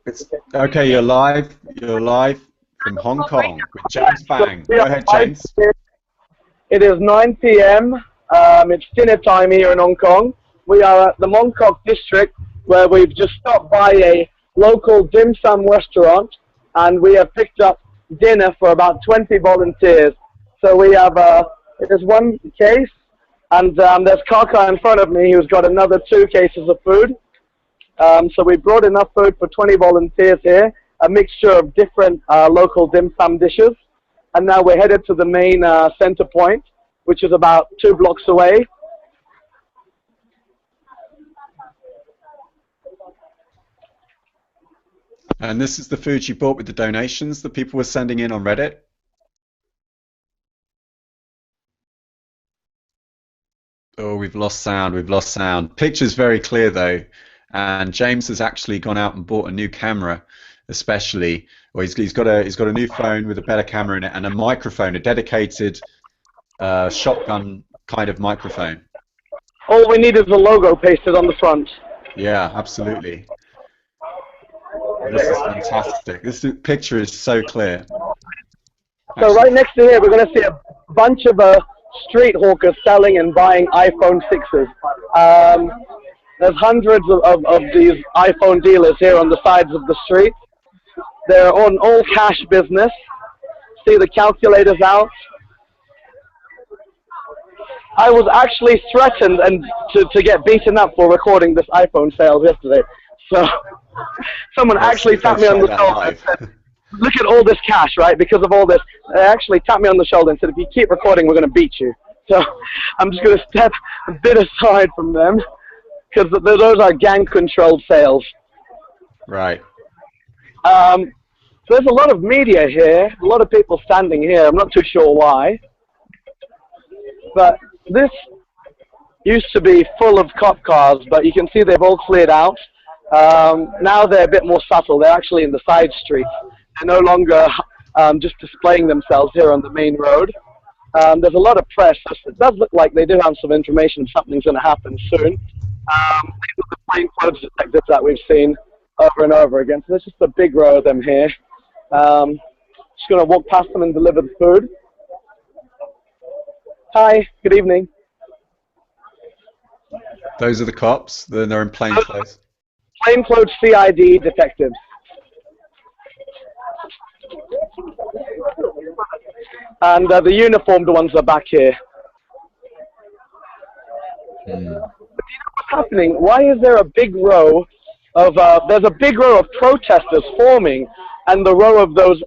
It's okay. You're live. You're live from Hong Kong with James So Bang. we Go are ahead, live James. here. It is 9 p.m. It's dinner time here in Hong Kong. We are at the Mong Kok district where we've just stopped by a local dim sum restaurant and we have picked up dinner for about 20 volunteers. So we have there's one case and there's Kaka in front of me who's got another 2 cases of food. So we brought enough food for 20 volunteers here, a mixture of different local dim sum dishes. And now we're headed to the main center point, which is about 2 blocks away. And this is the food you bought with the donations that people were sending in on Reddit. Oh, we've lost sound. We've lost sound. Picture's very clear though, and James has actually gone out and bought a new camera, especially. Or he's got a new phone with a better camera in it and a microphone, a dedicated shotgun kind of microphone. All we need is a logo pasted on the front. Yeah, absolutely. This is fantastic. This picture is so clear. So Actually, right next to here, we're going to see a bunch of street hawkers selling and buying iPhone 6s. There's hundreds of these iPhone dealers here on the sides of the street. They're on all cash business. See the calculators out. I was actually threatened to get beaten up for recording this iPhone sales yesterday. So someone actually tapped me on the shoulder and said, look at all this cash, right? Because of all this, they actually tapped me on the shoulder and said, if you keep recording, we're going to beat you. So I'm just going to step a bit aside from them because those are gang-controlled sales. right. So there's a lot of media here, a lot of people standing here. I'm not too sure why. But this used to be full of cop cars, but you can see they've all cleared out. Now they're a bit more subtle. They're actually in the side streets. They're no longer just displaying themselves here on the main road. There's a lot of press. It does look like they do have some information something's going to happen soon. These are the plainclothes detectives that we've seen over and over again. So there's just a big row of them here. Just going to walk past them and deliver the food. Hi, good evening. Those are the cops. They're in plain clothes. Plainclothes CID detectives. And the uniformed ones are back here. But you know what's happening? Why is there a big row of there's a big row of protesters forming, and the row of those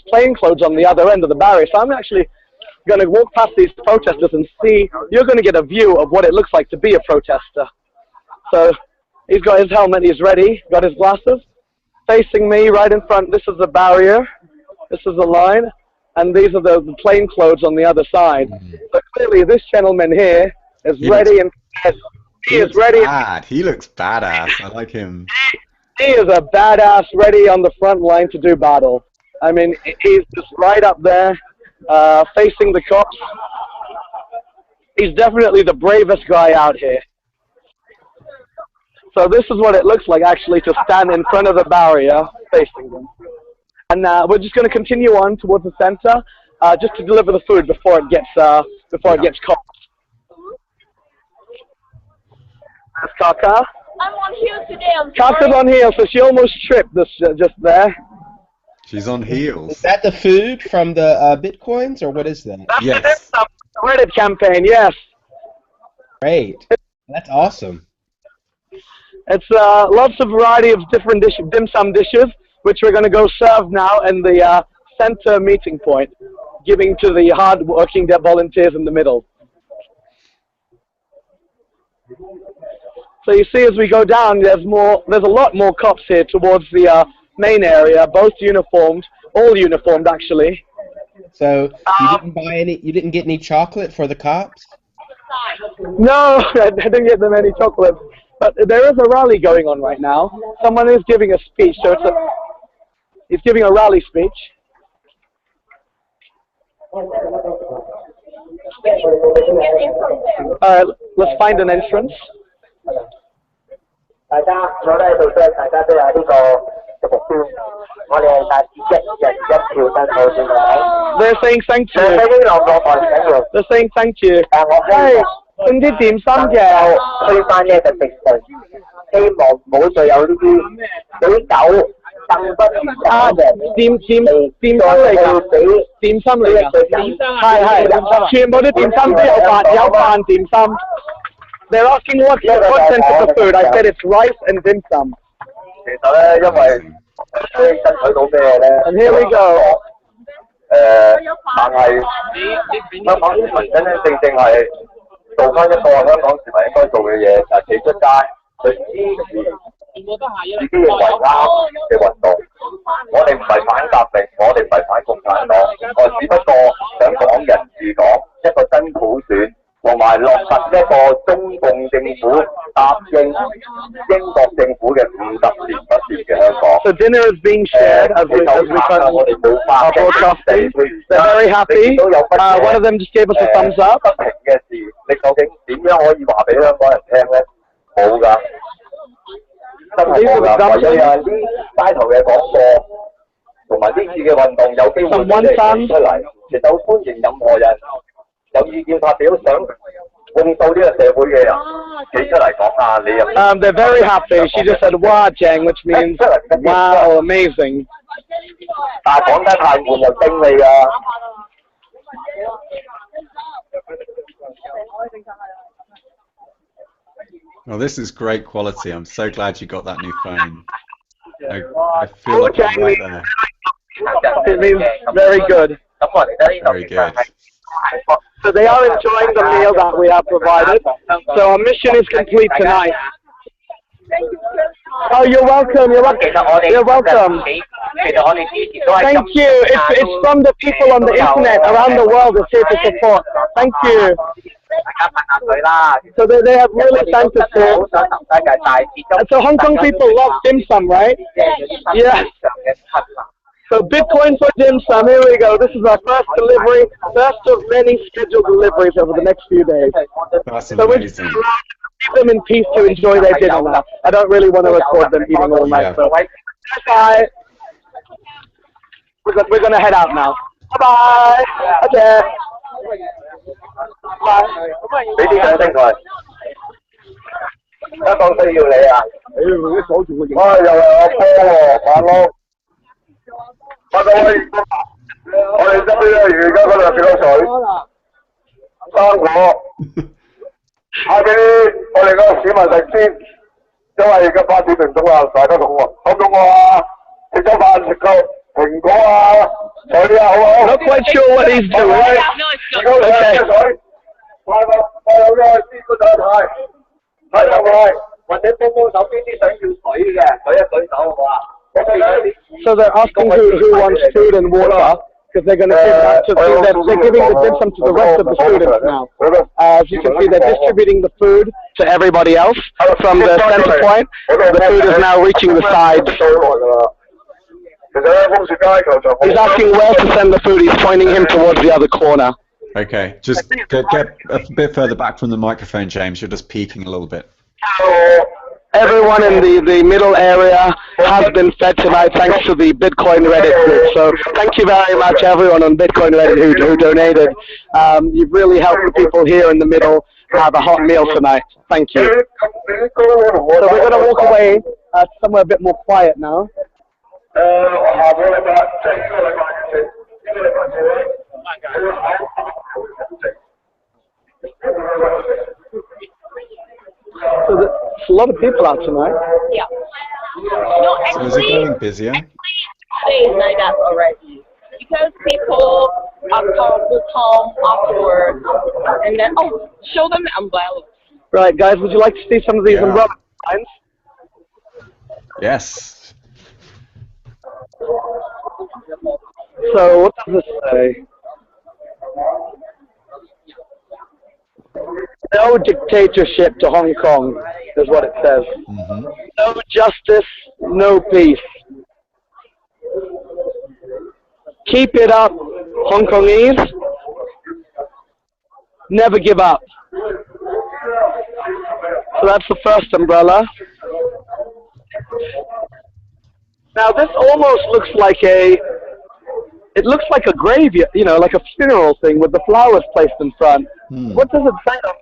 plainclothes on the other end of the barrier? So I'm actually going to walk past these protesters and see. You're going to get a view of what it looks like to be a protester. So he's got his helmet. He's ready. Got his glasses. Facing me, right in front. This is the barrier. This is the line. And these are the plainclothes on the other side. So clearly this gentleman here is ready and he is ready. He looks badass. I like him. He is a badass ready on the front line to do battle. I mean, he's just right up there facing the cops. He's definitely the bravest guy out here. So this is what it looks like actually to stand in front of the barrier facing them. And we're just going to continue on towards the center, just to deliver the food before it gets cold. That's Kaka. I'm on heel today. Kaka's on heel, so she almost tripped just there. She's on heels. Is that the food from the Bitcoins, or what is that? Yes. That's the Reddit campaign, yes. Great. That's awesome. It's lots of variety of different dim sum dishes, which we're going to go serve now in the center meeting point, giving to the hard-working volunteers in the middle. So you see, as we go down, there's a lot more cops here towards the main area, both uniformed, all uniformed actually. So you didn't get any chocolate for the cops? No, I didn't get them any chocolate. But there is a rally going on right now. Someone is giving a speech, so he's giving a rally speech. Alright, let's find an entrance. They're saying thank you. They're saying thank you. Hey, 送啲點心嘅。推翻呢一個直述，希望唔好再有呢啲俾狗更不如打嘅點心嚟㗎？點心嚟㗎？係，全部啲點心都有飯點心。They're asking what sent to the food. I said it's rice and dim sum. 其實咧，因為爭取到咩咧？ And here we go. 但係香港市民真真正正係做翻一個香港市民應該做嘅嘢，就係企出街去支持自己認為啱嘅運動。我哋唔係反革命，我哋唔係反共產黨，我只不過想港人治港，一個真普選。同埋落實一個中共政府答應英國政府嘅50年不變嘅香港。So dinner is being shared as we broadcasting. They're very happy. One of them just gave us a thumbs up. 不平嘅事，你究竟點樣可以話俾香港人聽咧？冇㗎，真係冇㗎。唯有係呢街頭嘅廣播同埋呢次嘅運動有機會俾你出嚟，其實好歡迎任何人。有意見發表想控訴呢個社會嘅人，企出嚟講下你有。They're very happy. She just said "Wow, Jang," which means "Wow, amazing." 但係講得太悶就叮你㗎。Well, this is great quality. I'm so glad you got that new phone. I feel like I'm right there. It means very good. Very good. So they are enjoying the meal that we have provided. So our mission is complete tonight. Oh, you're welcome. You're welcome. You're welcome. Thank you. It's from the people on the internet around the world that's here to support. Thank you. So they have really thanked us here. So Hong Kong people love dim sum, right? Yeah. So Bitcoin for dim sum, here we go. This is our first delivery, first of many scheduled deliveries over the next few days. That's So we're amazing. leave them in peace to enjoy their dinner now. I don't really want to record them eating all night. Yeah. So bye. We're going to head out now. Bye-bye. Okay. Bye. 俾啲掌聲佢。香港需要你啊！又係我波喎，馬騮。馬騮喂，我哋側邊咧，而家嗰度有幾多水？生果。下俾我哋嗰個市民食先，因為而家8點零鐘啦，大家肚餓，好唔肚餓啊？食咗飯食個蘋果啊，水啊，好唔好 Not quite sure what he's doing. 而家兩隻水，快有嘅先個狀態，睇有冇？或者幫手邊啲想要水嘅，舉一舉手好唔好啊？ So they're asking who wants food and water, because they're going to give that to, they're giving the dim sum to the rest of the students now. As you can see, they're distributing the food to everybody else from the center point. The food is now reaching the sides. He's asking where to send the food. He's pointing him towards the other corner. Okay, just get a bit further back from the microphone, James. You're just peeking a little bit. Everyone in the middle area has been fed tonight thanks to the Bitcoin Reddit group. So thank you very much everyone on Bitcoin Reddit who donated. You've really helped the people here in the middle have a hot meal tonight. Thank you. So we're going to walk away somewhere a bit more quiet now. So there's a lot of people out tonight. Yeah. No, So is it getting busier? Days like that already. Because people will come afterwards and then, show them the umbrellas. Right, guys, would you like to see some of these umbrella signs? Yes. So what does this say? No dictatorship to Hong Kong is what it says. Mm-hmm. No justice, no peace. Keep it up, Hong Kongese. Never give up. So that's the first umbrella. Now this almost looks like it looks like a graveyard, you know, like a funeral thing with the flowers placed in front. What does it say on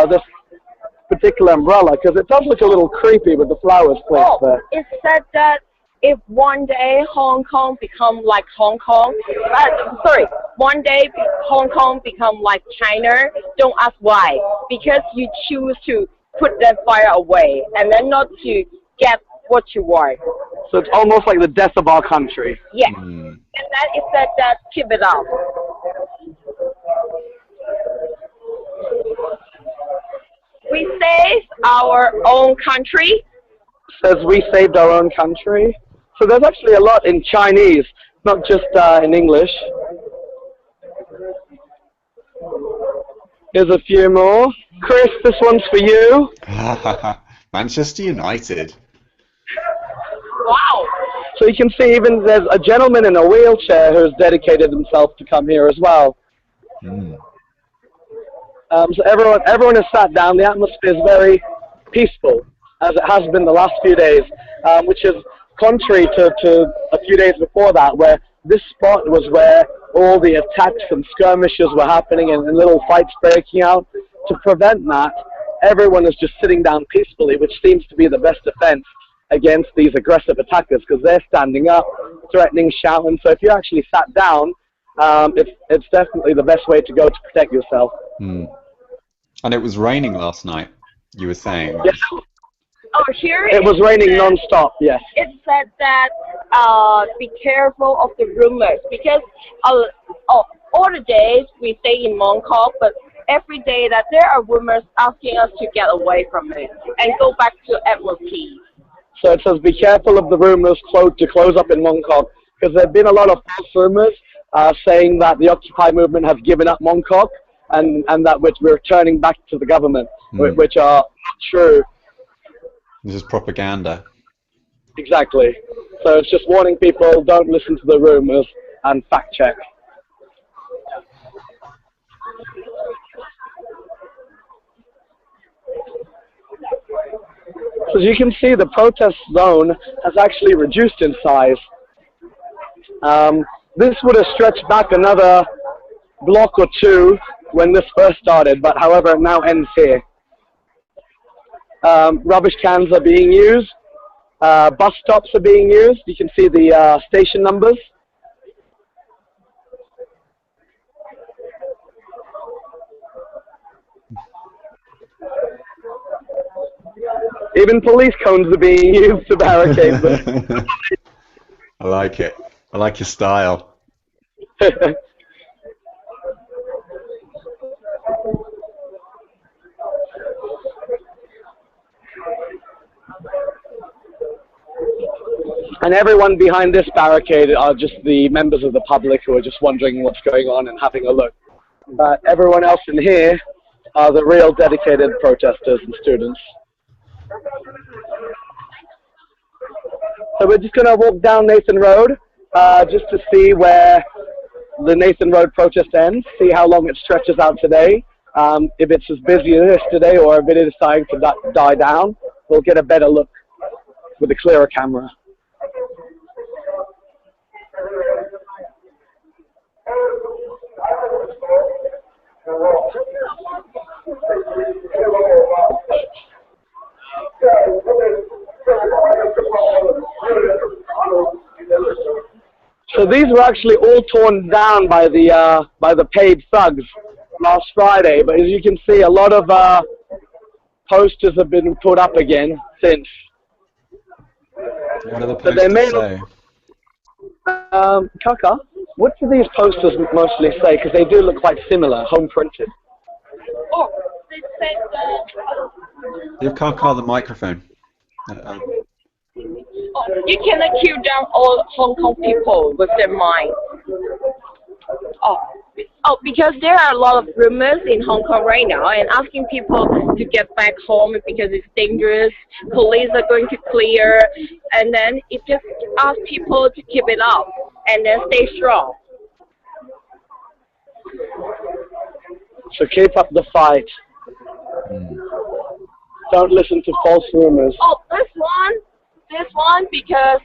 this particular umbrella? Because it does look a little creepy with the flowers placed there. It said that if one day Hong Kong become like Hong Kong, one day Hong Kong become like China, don't ask why. Because you choose to put that fire away and then not to get what you want. So it's almost like the death of our country. Yeah. And then it said that keep it up. We save our own country. Says we saved our own country. So there's actually a lot in Chinese, not just in English. Here's a few more. Chris, this one's for you. Manchester United. Wow. So you can see even there's a gentleman in a wheelchair who's dedicated himself to come here as well. So everyone has sat down. The atmosphere is very peaceful, as it has been the last few days, which is contrary to a few days before that, where this spot was where all the attacks and skirmishes were happening and little fights breaking out. To prevent that, everyone is just sitting down peacefully, which seems to be the best defense against these aggressive attackers, because they're standing up, threatening, shouting. So if you actually sat down, it's definitely the best way to go to protect yourself. And it was raining last night, you were saying. Yes. Oh, here it was raining non-stop, yes. It said that be careful of the rumors, because all the days we stay in Mongkok, but every day that there are rumors asking us to get away from it and go back to Admiralty. So it says be careful of the rumors to close up in Mongkok, because there have been a lot of false rumors saying that the Occupy movement has given up Mongkok and that we're turning back to the government, which are not true. This is propaganda. Exactly. So it's just warning people, don't listen to the rumors and fact check. So as you can see, the protest zone has actually reduced in size. This would have stretched back another block or two when this first started, but however, it now ends here. Rubbish cans are being used. Bus stops are being used. You can see the station numbers. Even police cones are being used to barricade them. I like it. I like your style. And everyone behind this barricade are just the members of the public who are just wondering what's going on and having a look. But everyone else in here are the real dedicated protesters and students. So we're just going to walk down Nathan Road just to see where the Nathan Road protest ends, see how long it stretches out today. If it's as busy as yesterday or if it is starting to die down, we'll get a better look with a clearer camera. So these were actually all torn down by the paid thugs last Friday, but as you can see, a lot of posters have been put up again since. What are the posters say? Kaka, what do these posters mostly say? Because they do look quite similar, home printed. Oh, they said that. Give Kaka the microphone. You cannot kill down all Hong Kong people with their mind. Because there are a lot of rumors in Hong Kong right now and asking people to get back home because it's dangerous. Police are going to clear, and then it just asks people to keep it up and then stay strong. So keep up the fight. Don't listen to false rumors. Oh, this one this one because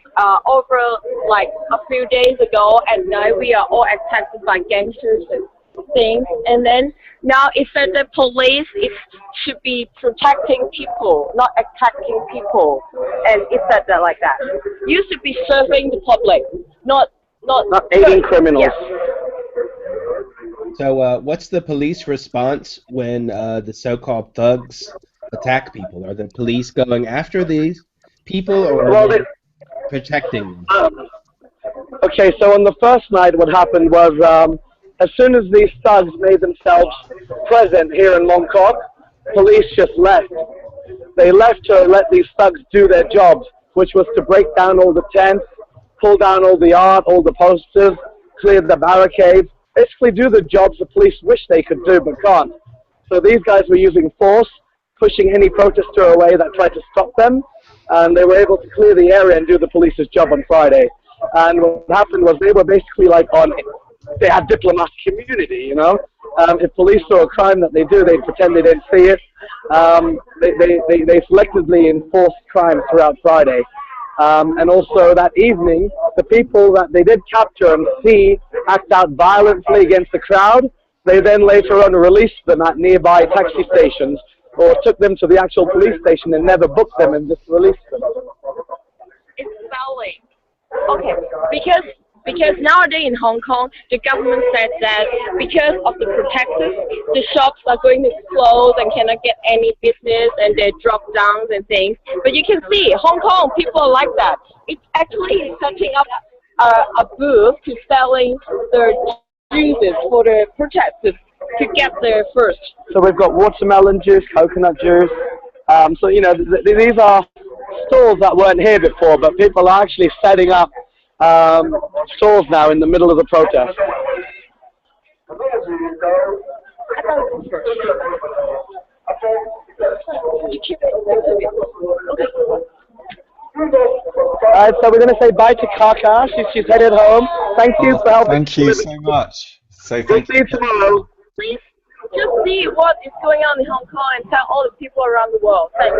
over like a few days ago at night we are all attacked by gangsters and things, and then now it said the police should be protecting people, not attacking people, and it said that like that. You should be serving the public, not aiding criminals. Yeah. So, what's the police response when the so-called thugs attack people? Are the police going after these people, or are they protecting them? Okay, so on the first night, what happened was as soon as these thugs made themselves present here in Mongkok, police just left. They left to let these thugs do their jobs, which was to break down all the tents, pull down all the art, all the posters, clear the barricades, basically do the jobs the police wish they could do but can't. So these guys were using force, pushing any protester away that tried to stop them, and they were able to clear the area and do the police's job on Friday. And what happened was they were basically like they had diplomatic immunity, you know. If police saw a crime that they do, they'd pretend they didn't see it. They selectively enforced crime throughout Friday. And also that evening, the people that they did capture and see act out violently against the crowd, they then later on released them at nearby taxi stations or took them to the actual police station and never booked them and just released them. It's selling. Okay, because nowadays in Hong Kong, the government said that because of the protesters, the shops are going to close and cannot get any business and they drop down and things. But you can see, Hong Kong, people are like that. It's actually setting up a booth to selling their juices for the protesters to get there first. So we've got watermelon juice, coconut juice. So, you know, these are stalls that weren't here before, but people are actually setting up stalls now in the middle of the protest. Alright, so we're going to say bye to Kaka. She's headed home. Thank you for helping. Thank you so much. Say We'll thank see you tomorrow. Please just see what is going on in Hong Kong and tell all the people around the world. Thanks.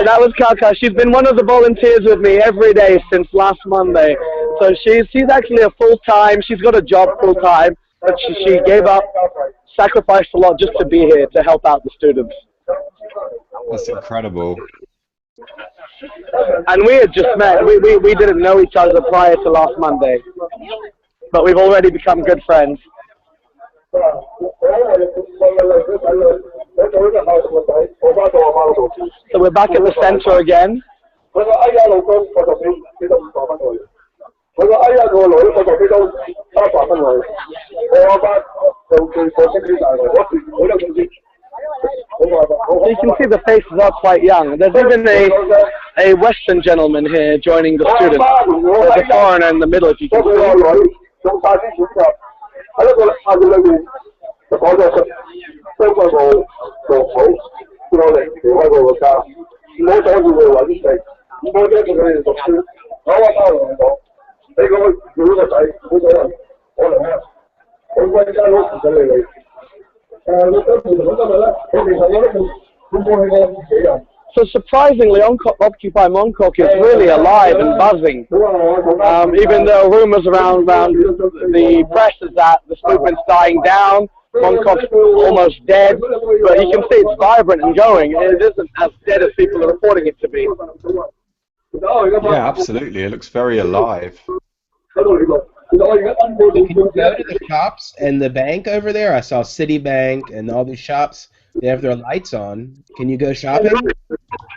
That was Kaka. She's been one of the volunteers with me every day since last Monday. So she's actually a full-time, she's got a job full-time, but she gave up, sacrificed a lot just to be here to help out the students. That's incredible. And we had just met. We didn't know each other prior to last Monday, but we've already become good friends. So we're back at the center again. So you can see the faces are quite young. There's even a Western gentleman here joining the students. There's a foreigner in the middle, if you can see. So surprisingly, Occupy Mongkok is really alive and buzzing. Even though rumors around the press is that this movement's dying down, Mongkok's almost dead, but you can see it's vibrant and going. It isn't as dead as people are reporting it to be. Yeah, absolutely. It looks very alive. Can you go to the shops and the bank over there? I saw Citibank and all these shops. They have their lights on. Can you go shopping?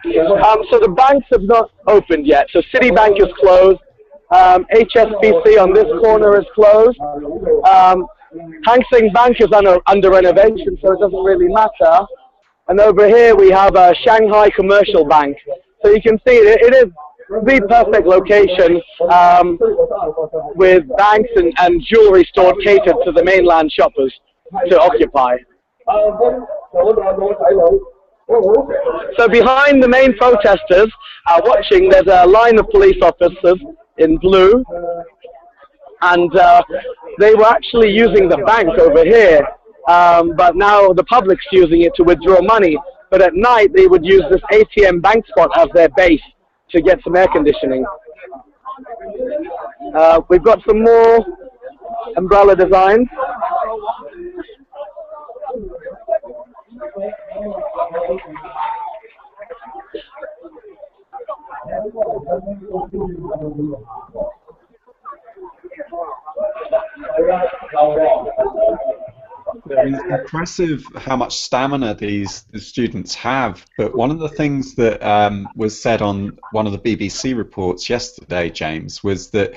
So the banks have not opened yet. So Citibank is closed. HSBC on this corner is closed. Hang Seng Bank is under renovation, so it doesn't really matter. And over here we have a Shanghai Commercial Bank. So you can see it is the perfect location with banks and jewelry stores catered to the mainland shoppers to occupy. So behind the main protesters watching, there's a line of police officers in blue, and they were actually using the bank over here, but now the public's using it to withdraw money. But at night they would use this ATM bank spot as their base, to get some air conditioning. We've got some more umbrella designs. It's impressive how much stamina the students have. But one of the things that was said on one of the BBC reports yesterday, James, was that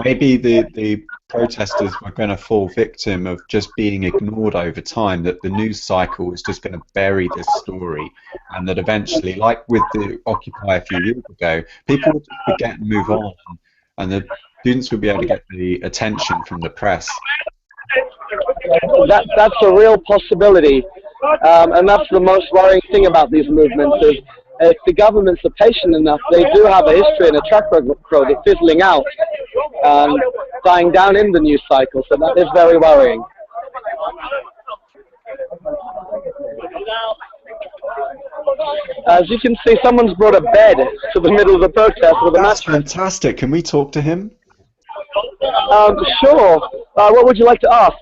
maybe the protesters were going to fall victim of just being ignored over time, that the news cycle was just going to bury this story, and that eventually, like with the Occupy a few years ago, people would just forget and move on, and the students would be able to get the attention from the press. That's a real possibility, and that's the most worrying thing about these movements is if the governments are patient enough, they do have a history and a track record of fizzling out and dying down in the news cycle, so that is very worrying. As you can see, someone's brought a bed to the middle of the protest with a mattress. That's fantastic. Can we talk to him? Sure. What would you like to ask?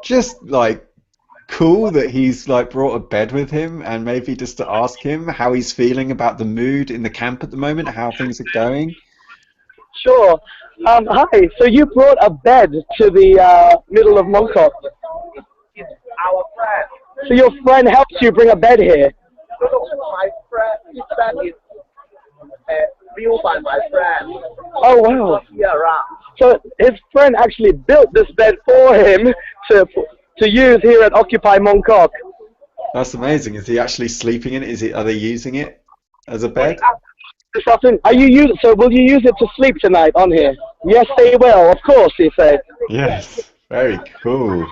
Just like cool that he's like brought a bed with him, and maybe just to ask him how he's feeling about the mood in the camp at the moment, how things are going. Sure. Hi. So you brought a bed to the middle of Mongkok. Our friend. So your friend helps you bring a bed here. My friend, his bed is built by my friend. Oh wow. Here around. So his friend actually built this bed for him to use here at Occupy Mongkok. That's amazing. Is he actually sleeping in it? Are they using it as a bed? This afternoon, so will you use it to sleep tonight on here? Yes, they will. Of course, he said. Yes. Very cool.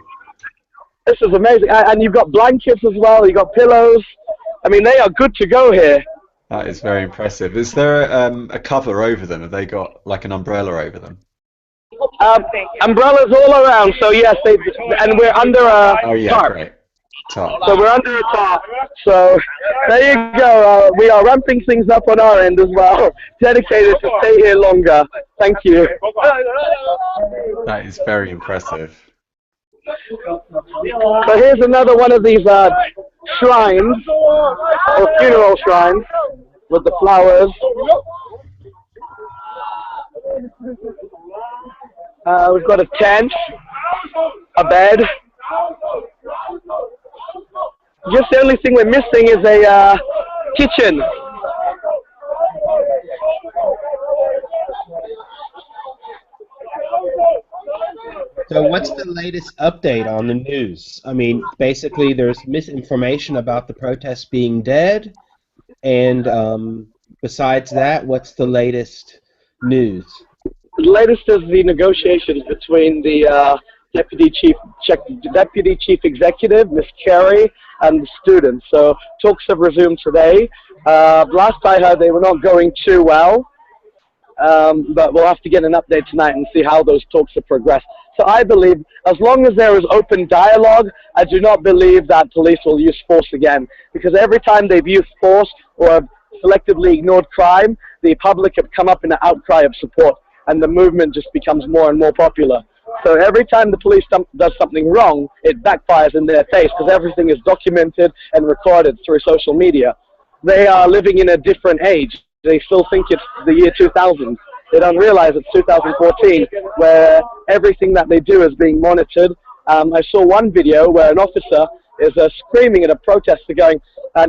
This is amazing. And you've got blankets as well. You've got pillows. I mean, they are good to go here. That is very impressive. Is there a cover over them? Have they got like an umbrella over them? Umbrellas all around. So yes, and we're under a tarp. Great. Tarp. So we're under a tarp. So there you go. We are ramping things up on our end as well. Dedicated to stay here longer. Thank you. That is very impressive. So here's another one of these shrines, or funeral shrines, with the flowers. We've got a tent, a bed. Just the only thing we're missing is a kitchen. So what's the latest update on the news? I mean, basically there's misinformation about the protests being dead, and besides that, what's the latest news? The latest is the negotiations between the Deputy Chief Executive, Ms. Carey, and the students. So talks have resumed today. Last I heard, they were not going too well. But we'll have to get an update tonight and see how those talks have progressed. So I believe as long as there is open dialogue, I do not believe that police will use force again. Because every time they've used force or have selectively ignored crime, the public have come up in an outcry of support, and the movement just becomes more and more popular. So every time the police does something wrong, it backfires in their face because everything is documented and recorded through social media. They are living in a different age. They still think it's the year 2000. They don't realize it's 2014, where everything that they do is being monitored. I saw one video where an officer is screaming at a protester going,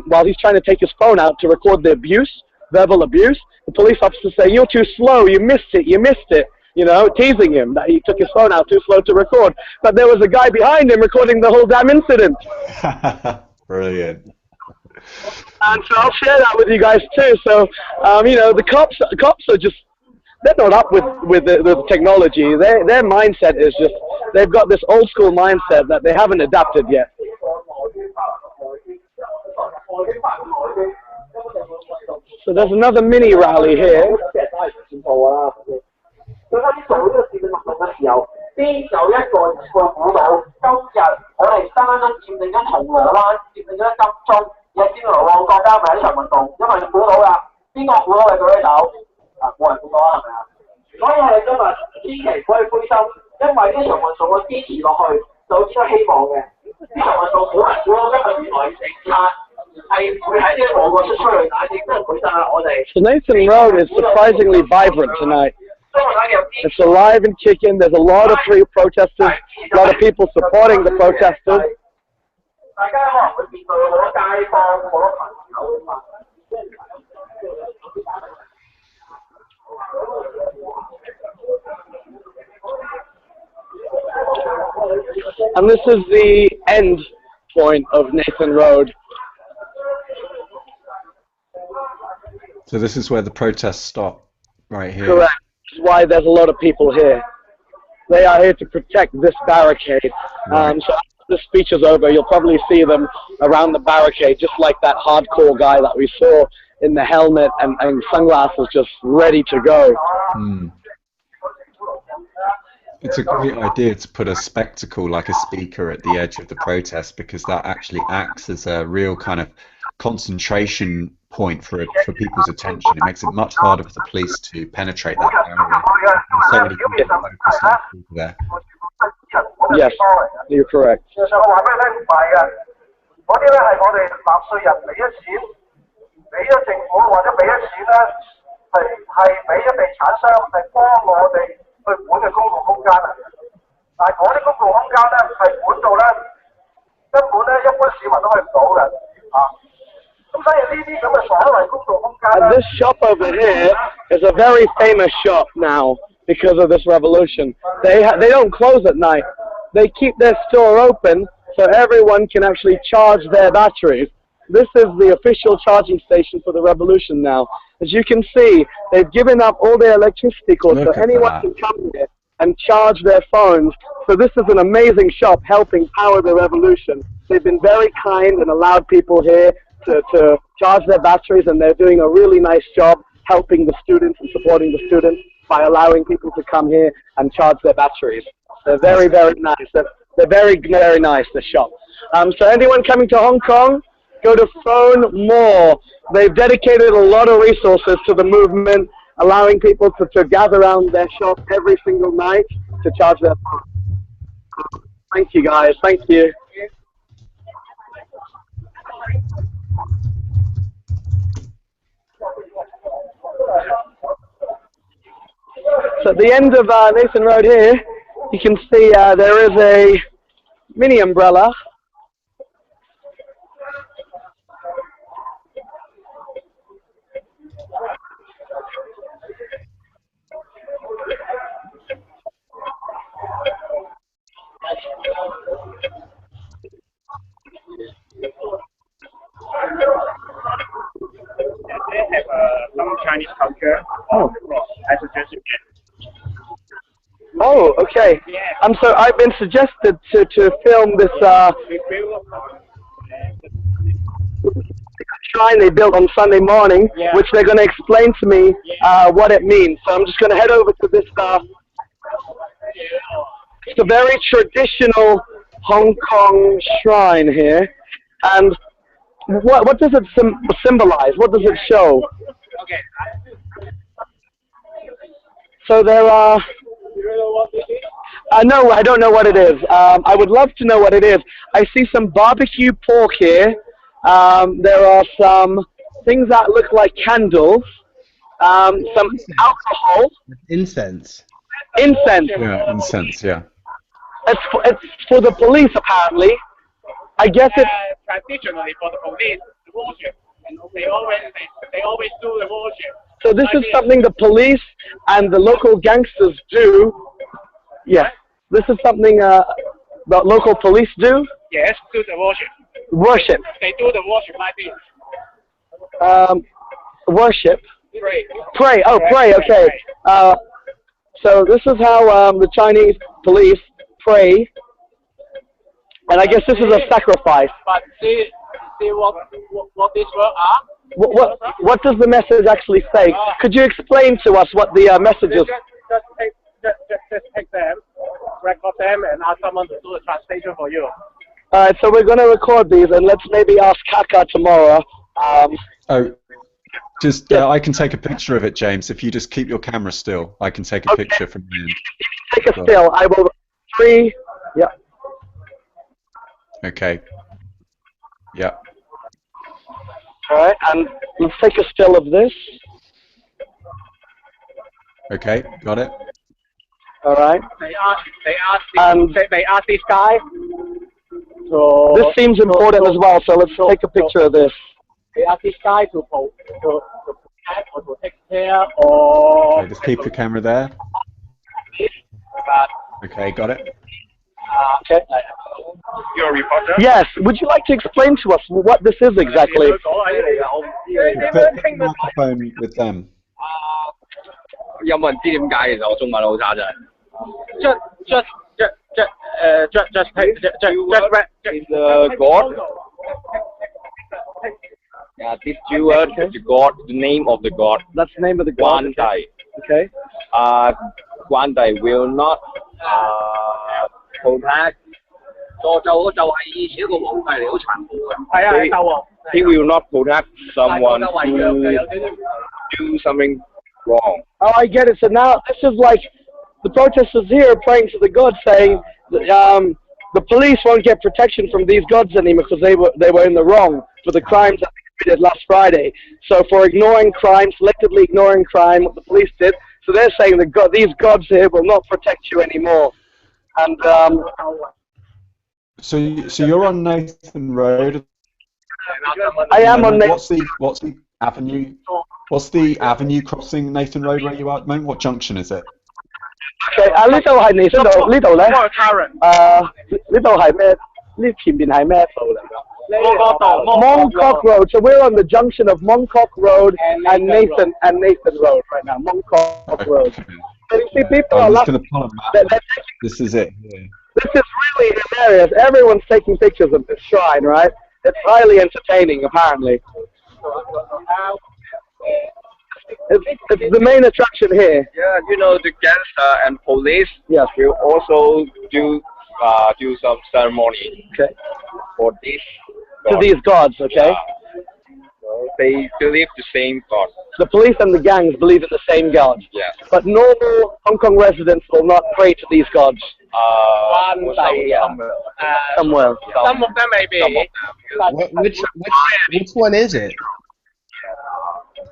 while he's trying to take his phone out to record the abuse, verbal abuse, the police officer say, "You're too slow, you missed it, you know, teasing him that he took his phone out too slow to record. But there was a guy behind him recording the whole damn incident. Brilliant. And so I'll share that with you guys too. So, you know, the cops are just, they're not up with the technology. Their mindset is just, they've got this old school mindset that they haven't adapted yet. So there's another mini rally here. 邊有一個會估到今日我哋單單佔領緊銅鑼灣，佔領緊金鐘，亦佔領咗金鐘，亦佔領旺角加埋一場運動，因為估到啦，邊邊個估到係舉手？冇人估到係咪啊？所以我哋今日千祈唔可以灰心，因為呢場運動我堅持落去就只有希望嘅。呢場運動冇人估到今日原來警察係會喺呢個旺角出去打，亦都係舉曬我哋。So Nathan Road is surprisingly vibrant tonight. It's alive and kicking. There's a lot of free protesters, a lot of people supporting the protesters. 大家可能會見到好多街坊、好多朋友啊嘛。And this is the end point of Nathan Road. So this is where the protests stop, right here. Correct. That's why there's a lot of people here. They are here to protect this barricade. Right. So after the speech is over, you'll probably see them around the barricade, just like that hardcore guy that we saw in the helmet and sunglasses, just ready to go. Mm. It's a great idea to put a spectacle like a speaker at the edge of the protest, because that actually acts as a real kind of concentration point for people's attention. It makes it much harder for the police to penetrate that area. So many people focus on people there. Yes, you're correct. 事實上，我話俾你聽唔係嘅，嗰啲咧係我哋納稅人俾咗錢，俾咗政府或者俾咗錢咧，係俾咗地產商係幫我哋去管嘅公共空間啊。但係嗰啲公共空間咧係管到咧，根本咧一般市民都去唔到嘅啊。咁所以呢啲咁嘅所謂公共空間 And 咧。 this shop over here is a very famous shop now because of this revolution. They don't close at night. They keep their store open so everyone can actually charge their batteries. This is the official charging station for the revolution now. As you can see, they've given up all their electricity cords so anyone can come here and charge their phones. So this is an amazing shop helping power the revolution. They've been very kind and allowed people here to charge their batteries, and they're doing a really nice job helping the students and supporting the students by allowing people to come here and charge their batteries. They're very, very nice. They're very, very nice, the shop. So anyone coming to Hong Kong, go to Phone More. They've dedicated a lot of resources to the movement, allowing people to gather around their shop every single night to charge their phone. Thank you, guys. Thank you. So at the end of Nathan Road here, you can see there is a mini umbrella. They have some Chinese culture. Oh. I suggest you get. Oh, okay. So I've been suggested to film this shrine they built on Sunday morning, which they're going to explain to me what it means. So I'm just going to head over to this. It's a very traditional Hong Kong shrine here, and what does it symbolize? What does it show? Okay. So there are. No, I don't know what it is. I would love to know what it is. I see some barbecue pork here. There are some things that look like candles. Some alcohol. Incense. Incense. Yeah, incense, yeah. It's for the police, apparently. I guess it's... Traditionally for the police, the worship. And they always do the worship. So this is something the police and the local gangsters do. Yes. This is something the local police do? Yes, do the worship. Worship. They do the worship like this. Worship. Pray. Pray. Oh, pray. Okay. So this is how the Chinese police pray. And I guess this is a sacrifice. But see what this word are? What does the message actually say? Could you explain to us what the message is? Just take them, record them, and ask someone to do the translation for you. Alright, so we're going to record these, and let's maybe ask Kaka tomorrow. Oh, Just, Yes. I can take a picture of it, James. If you just keep your camera still, I can take a Okay. picture from the end. Take a still. I will. 3. Yeah. Okay. Yeah. All right. And let's take a still of this. Okay. Got it. All right. They ask And this guy. this seems important as well. So let's take a picture of this. They ask this guy to protect or to take care or. Okay, just keep your camera there. But, Okay, got it. Okay. you're a reporter. Yes. Would you like to explain to us what this is exactly? Put the microphone with them. 有冇人知點解？其實我中文好差真係。Just Is God? Yeah, this steward is God, the name of the God. That's the name of the god. Guan Dai. Okay. Guan Dai will not protect. 以前一個皇帝嚟，好殘酷嘅。係啊，係鬥王。He will not protect someone who do something wrong. Oh, I get it. So now this is like the protesters here praying to the gods, saying the police won't get protection from these gods anymore because they were in the wrong for the crimes that they committed last Friday. So for ignoring crime, selectively ignoring crime, what the police did. So they're saying that these gods here will not protect you anymore. And So you're on Nathan Road. I am on What's the avenue? What's the avenue crossing Nathan Road where you are at the moment? What junction is it? Okay, 呢度係呢度呢度咧？呢度係咩？呢前面係咩道嚟㗎？Mongkok Road. So we're on the junction of Mongkok Road and Nathan Road right now. Mongkok Road. So you see, people are I'm just laughing. going to pull a map. This is it. Yeah. This is really hilarious. Everyone's taking pictures of this shrine, right? It's highly entertaining, apparently. It's the main attraction here. Yeah, you know the gangster and police. Yes. Will also do some ceremony. Okay. For this. To God. these gods, okay? They believe the same God. The police and the gangs believe in the same god. Yeah. But normal Hong Kong residents will not pray to these gods. Somewhere. Some of them may be. Which one is it?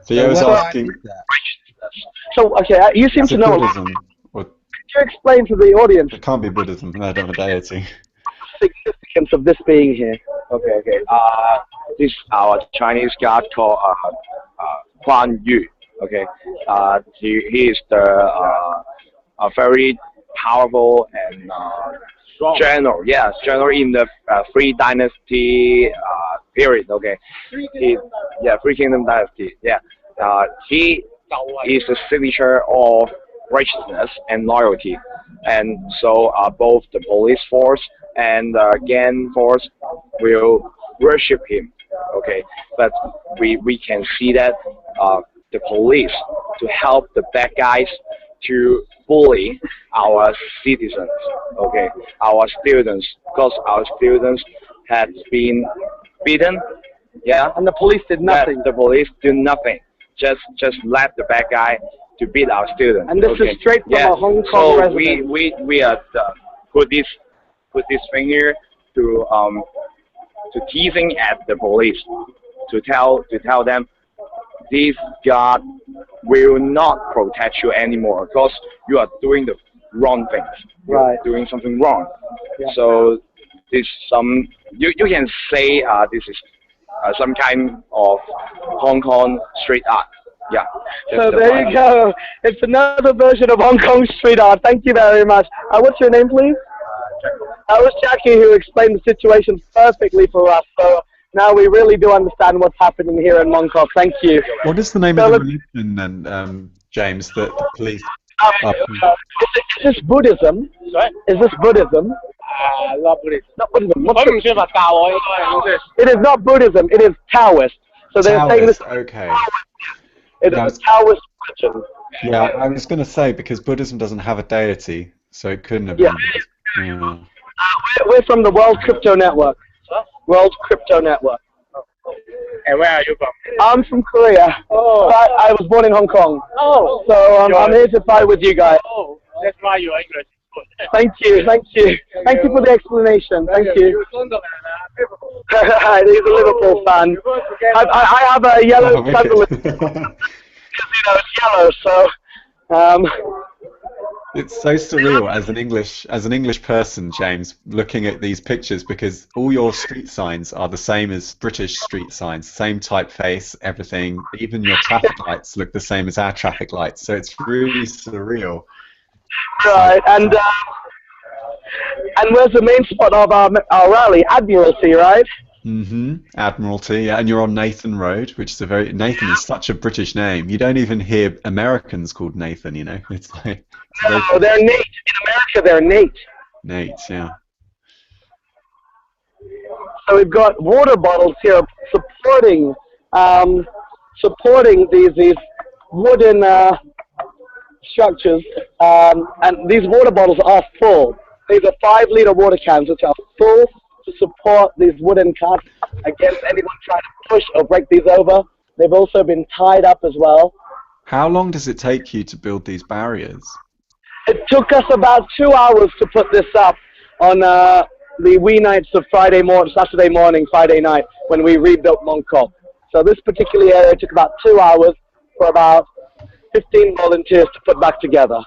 Theo's What asking. is that? So, okay, you seem Is to it know. Buddhism? Or Could you explain to the audience it can't be Buddhism. They don't have a deity. the significance of this being here? Okay. This our Chinese god called Guan Yu. Okay. He is the a very powerful and general. Yes, general in the Three Dynasty period. Okay. Three Kingdom Dynasty. Yeah. He is the signature of righteousness and loyalty, and so both the police force and the gang force will worship him. Okay, but we can see that the police to help the bad guys to bully our citizens. Okay, our students, because our students had been beaten. Yeah, And the police did nothing. the police do nothing. Just let the bad guy to beat our students. And this is straight from a Hong Kong so resident. we are put this finger to teasing at the police to tell them this God will not protect you anymore because you are doing the wrong things. Right. You're doing something wrong. Yeah. So this you can say this is some kind of Hong Kong street art. Yeah. So there you go. It's another version of Hong Kong street art. Thank you very much. What's your name, please? That was Jackie, who explained the situation perfectly for us. So now we really do understand what's happening here in Mongkok. Thank you. What is the name of the religion then, James, that the police are... Is this Buddhism? Sorry? Is this Buddhism? Not Buddhist. Not Buddhism. What's 佢唔算佛教喎，應該係。It is not Buddhism. It is Taoist. So they're saying this. Taoist, okay. It is a Taoist religion. Yeah, I was going to say, because Buddhism doesn't have a deity, so it couldn't have been. Yeah. We're from the World Crypto Network. World Crypto Network. And where are you from? I'm from Korea. Oh. But I was born in Hong Kong. Oh. So I'm here to fight with you guys. Oh, that's why your English is good. Thank you, thank you. Thank you for the explanation. Thank you. He's a Liverpool fan. I have a yellow Oh, Sunderland wicked. because, you know, it's yellow, so... It's so surreal as an English person, James, looking at these pictures because all your street signs are the same as British street signs, same typeface, everything. Even your traffic lights look the same as our traffic lights. So it's really surreal. Right, and where's the main spot of our rally? Admiralty, right? Admiralty, yeah, and you're on Nathan Road, which is Nathan is such a British name. You don't even hear Americans called Nathan, you know. It's like No, they're Nate. In America, they're Nate. Nate, yeah. So we've got water bottles here supporting these wooden structures, and these water bottles are full. These are 5-liter water cans which are full to support these wooden carts against anyone trying to push or break these over. They've also been tied up as well. How long does it take you to build these barriers? It took us about 2 hours to put this up on the wee nights of Saturday morning, Friday night, when we rebuilt Mongkok. So this particular area took about 2 hours for about 15 volunteers to put back together.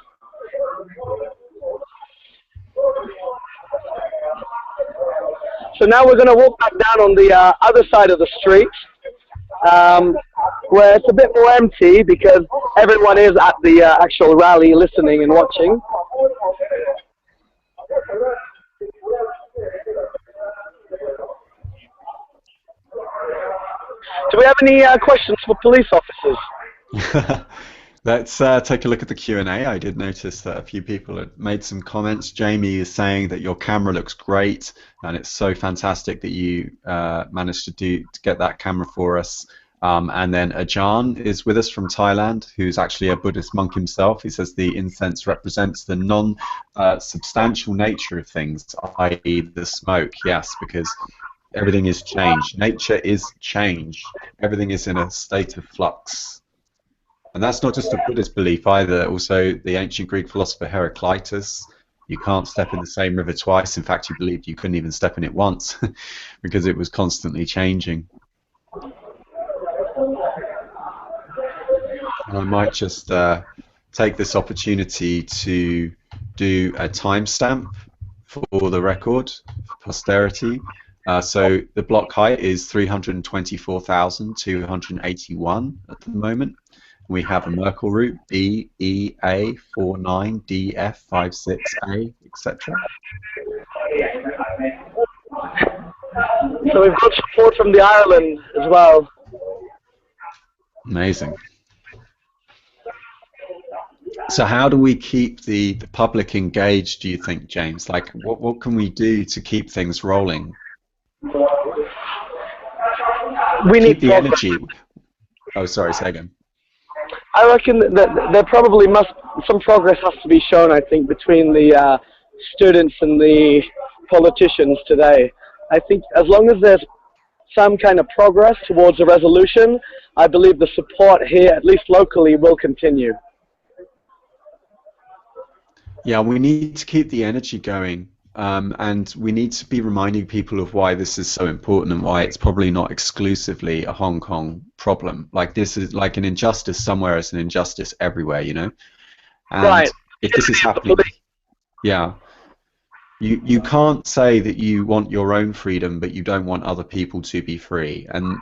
So now we're going to walk back down on the other side of the street, where it's a bit more empty because everyone is at the actual rally listening and watching. Do we have any questions for police officers? Let's take a look at the Q&A. I did notice that a few people had made some comments. Jamie is saying that your camera looks great, and it's so fantastic that you managed to get that camera for us. And then Ajahn is with us from Thailand, who's actually a Buddhist monk himself. He says the incense represents the non-substantial nature of things, i.e. the smoke. Yes, because everything is change. Nature is change. Everything is in a state of flux. And that's not just a Buddhist belief either. Also, the ancient Greek philosopher Heraclitus, you can't step in the same river twice. In fact, he believed you couldn't even step in it once because it was constantly changing. And I might just take this opportunity to do a timestamp for the record, for posterity. So the block height is 324,281 at the moment. We have a Merkle route, B, E, A, 49, D, F, 56A, etc. So we've got support from the Ireland as well. Amazing. So how do we keep the public engaged, do you think, James? Like, what can we do to keep things rolling? We need the energy. Oh, sorry, say again. I reckon that there probably some progress has to be shown, I think, between the students and the politicians today. I think as long as there's some kind of progress towards a resolution, I believe the support here, at least locally, will continue. Yeah, we need to keep the energy going, and we need to be reminding people of why this is so important and why it's probably not exclusively a Hong Kong problem. Like, this is like an injustice somewhere is an injustice everywhere, you know? And right. If this is happening, yeah, you can't say that you want your own freedom, but you don't want other people to be free. And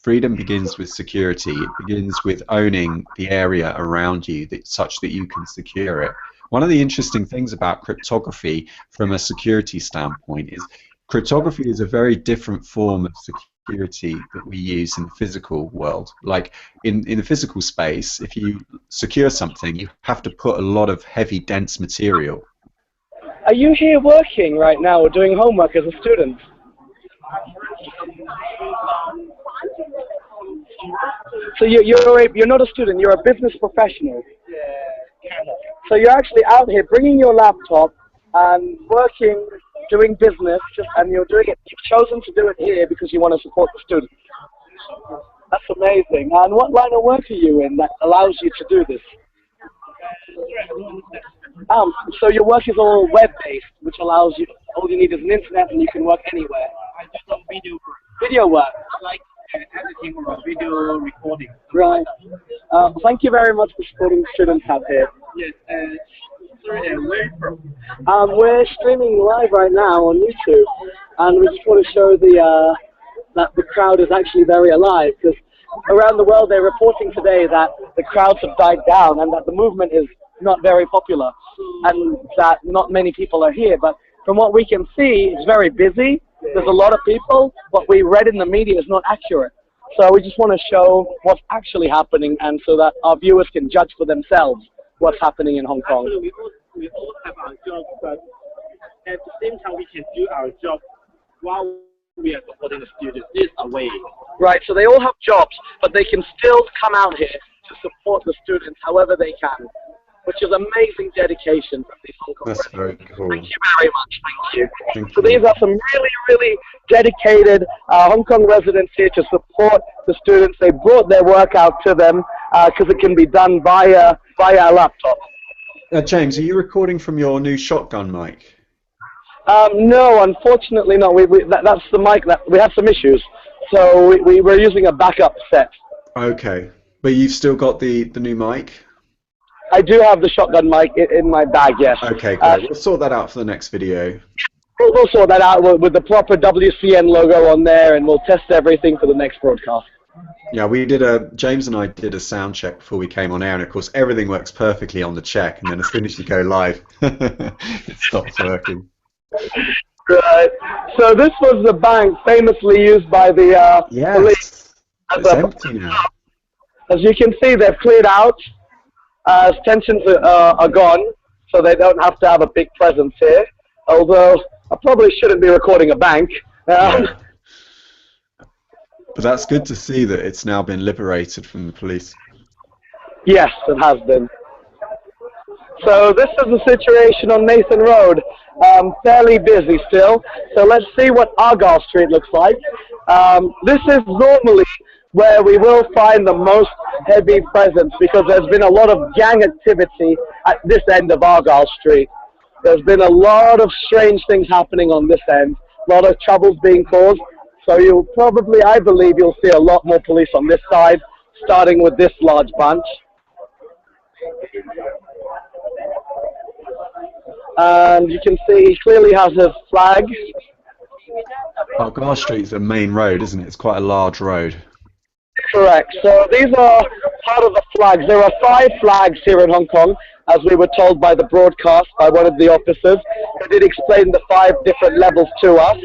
freedom begins with security. It begins with owning the area around you such that you can secure it. One of the interesting things about cryptography from a security standpoint is cryptography is a very different form of security that we use in the physical world. Like in the physical space, if you secure something, you have to put a lot of heavy, dense material. Are you here working right now or doing homework as a student? So you're not a student, you're a business professional. So you're actually out here bringing your laptop and working, doing business, and you're doing it. You've chosen to do it here because you want to support the students. That's amazing. And what line of work are you in that allows you to do this? So your work is all web-based, which allows you, all you need is an internet and you can work anywhere. I do some Video work. like editing or video recording. Right. Thank you very much for supporting the Students Hub here. Yes, sorry, where are you from? We're streaming live right now on YouTube, and we just want to show that the crowd is actually very alive, because around the world they're reporting today that the crowds have died down and that the movement is not very popular and that not many people are here. But from what we can see, it's very busy. There's a lot of people. What we read in the media is not accurate. So we just want to show what's actually happening, and so that our viewers can judge for themselves what's happening in Hong Kong. Actually, we all have our job, but at the same time we can do our job while we are supporting the students. This is a way. Right, so they all have jobs, but they can still come out here to support the students however they can, which is amazing dedication from these Hong Kong That's very cool. Thank you very much. Thank you. Thank So you. these are some really, really dedicated Hong Kong residents here to support the students. They brought their work out to them because it can be done via a laptop. James, are you recording from your new shotgun mic? No, unfortunately not. That's the mic that we had some issues, so we were using a backup set. Okay, but you've still got the new mic? I do have the shotgun mic in my bag, yes. Okay, great. We'll sort that out for the next video. We'll sort that out with the proper WCN logo on there, and we'll test everything for the next broadcast. Yeah, James and I did a sound check before we came on air, and of course everything works perfectly on the check, and then as soon as you go live, it stops working. Right. So this was the bank famously used by the police. It's empty now. As you can see, they've cleared out. Tensions are gone, so they don't have to have a big presence here. Although I probably shouldn't be recording a bank. But that's good to see that it's now been liberated from the police. Yes, it has been. So this is the situation on Nathan Road. Fairly busy still. So let's see what Argyle Street looks like. This is normally where we will find the most heavy presence, because there's been a lot of gang activity at this end of Argyle Street. There's been a lot of strange things happening on this end, a lot of troubles being caused. So you'll probably, I believe, you'll see a lot more police on this side, starting with this large bunch. And you can see he clearly has his flag. Argyle Street's a main road, isn't it? It's quite a large road. Correct. So these are part of the flags. There are 5 flags here in Hong Kong, as we were told by the broadcast by one of the officers, who did explain the 5 different levels to us.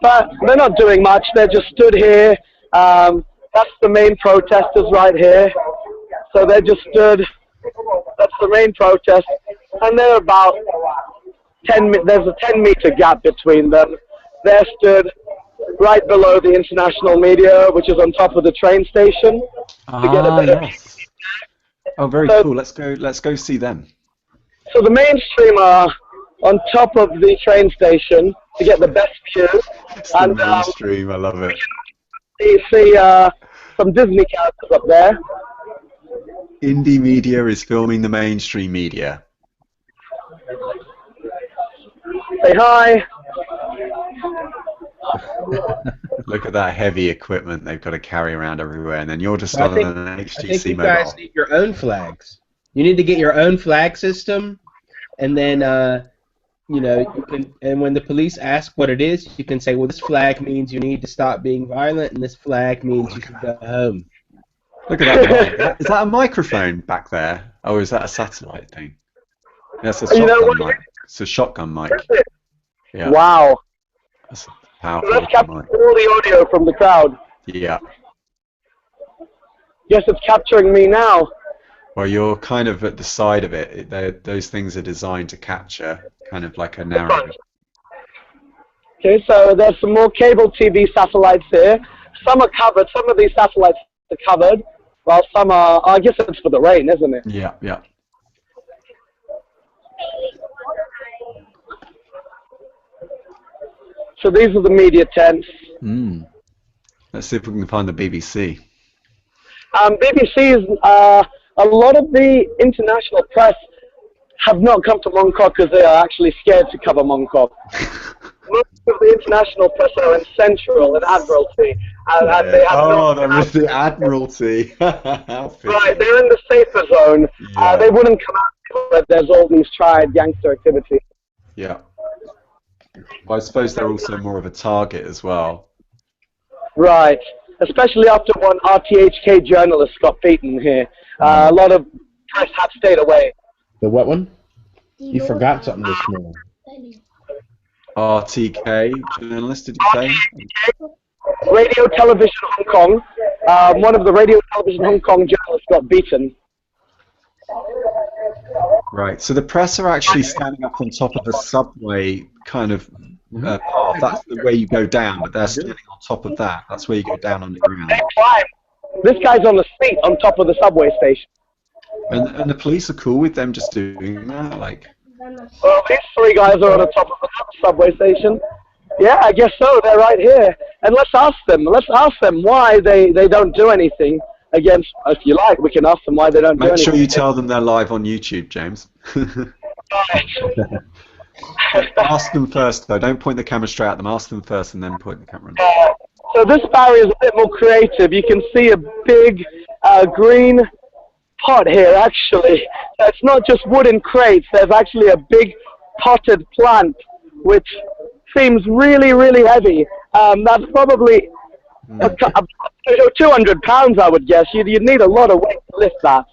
But they're not doing much. They're just stood here. That's the main protesters right here. So they just stood. That's the main protest. And they're about 10, there's a 10-meter gap between them. They're stood right below the international media, which is on top of the train station. Yes. Oh, very cool. Let's go see them. So the mainstream are on top of the train station to get the best view. It's the mainstream. I love it. You see some Disney characters up there. Indie media is filming the mainstream media. Say hi. Look at that heavy equipment they've got to carry around everywhere, and then you're just on an HTC I think you mobile. guys need your own flags. You need to get your own flag system, and then you know, you can. And when the police ask what it is, you can say, "Well, this flag means you need to stop being violent, and this flag means you should go home." Look at that mic. Is that a microphone back there? Oh, is that a satellite thing? That's a shotgun mic. It's a shotgun mic. Yeah. Wow. That's a powerful Let's capture mic. all the audio from the crowd. Yeah. Yes, it's capturing me now. Well, you're kind of at the side of it. Those things are designed to capture kind of like a narrow. Okay, so there's some more cable TV satellites here. Some are covered. Some of these satellites are covered, while some are, I guess it's for the rain, isn't it? Yeah, yeah. So these are the media tents. Let's see if we can find the BBC. BBC is a lot of the international press have not come to Mongkok because they are actually scared to cover Mongkok. Most of the international press are in Central and Admiralty, and they have the Admiralty. right, they're in the safer zone. Yeah. They wouldn't come out where there's all these triad gangster activity. Yeah. Well, I suppose they're also more of a target as well. Right, especially after one RTHK journalist got beaten here. A lot of press have stayed away. The what one? You forgot something this morning. RTK journalist, did you say? Radio Television Hong Kong. One of the Radio Television Hong Kong journalists got beaten. Right, so the press are actually standing up on top of a subway kind of path. That's the way you go down, but they're standing on top of that. That's where you go down on the ground. They climb. This guy's on the seat on top of the subway station. And the police are cool with them just doing that, like. Well, these three guys are on the top of the subway station. Yeah, I guess so. They're right here. And let's ask them. Let's ask them why they don't do anything against, if you like, we can ask them why they don't do anything. Make sure you tell them they're live on YouTube, James. Ask them first, though. Don't point the camera straight at them. Ask them first and then point the camera in. So this barrier is a bit more creative. You can see a big green pot here, actually. It's not just wooden crates. There's actually a big potted plant, which seems really, really heavy. That's probably 200 pounds, I would guess. You'd need a lot of weight to lift that.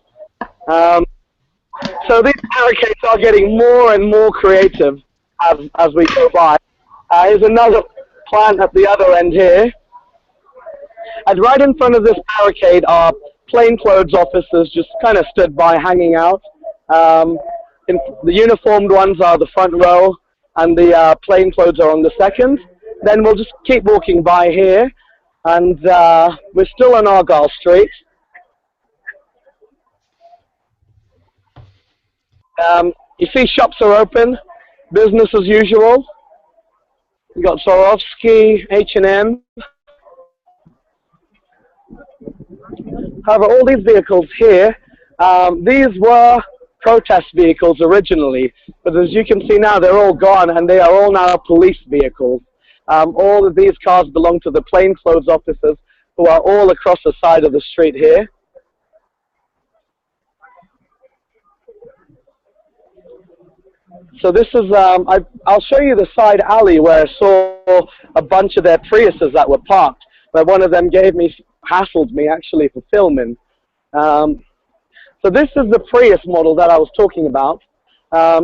So these barricades are getting more and more creative as we go by. Here's another plant at the other end here. And right in front of this barricade are plainclothes officers just kind of stood by hanging out. The uniformed ones are the front row, and the plainclothes are on the second. Then we'll just keep walking by here, and we're still on Argyle Street. You see shops are open, business as usual. We've got Swarovski, H&M. However, all these vehicles here, these were protest vehicles originally, but as you can see now, they're all gone, and they are all now police vehicles. All of these cars belong to the plainclothes officers who are all across the side of the street here. So this is, I'll show you the side alley where I saw a bunch of their Priuses that were parked, where one of them hassled me actually for filming. So this is the Prius model that I was talking about.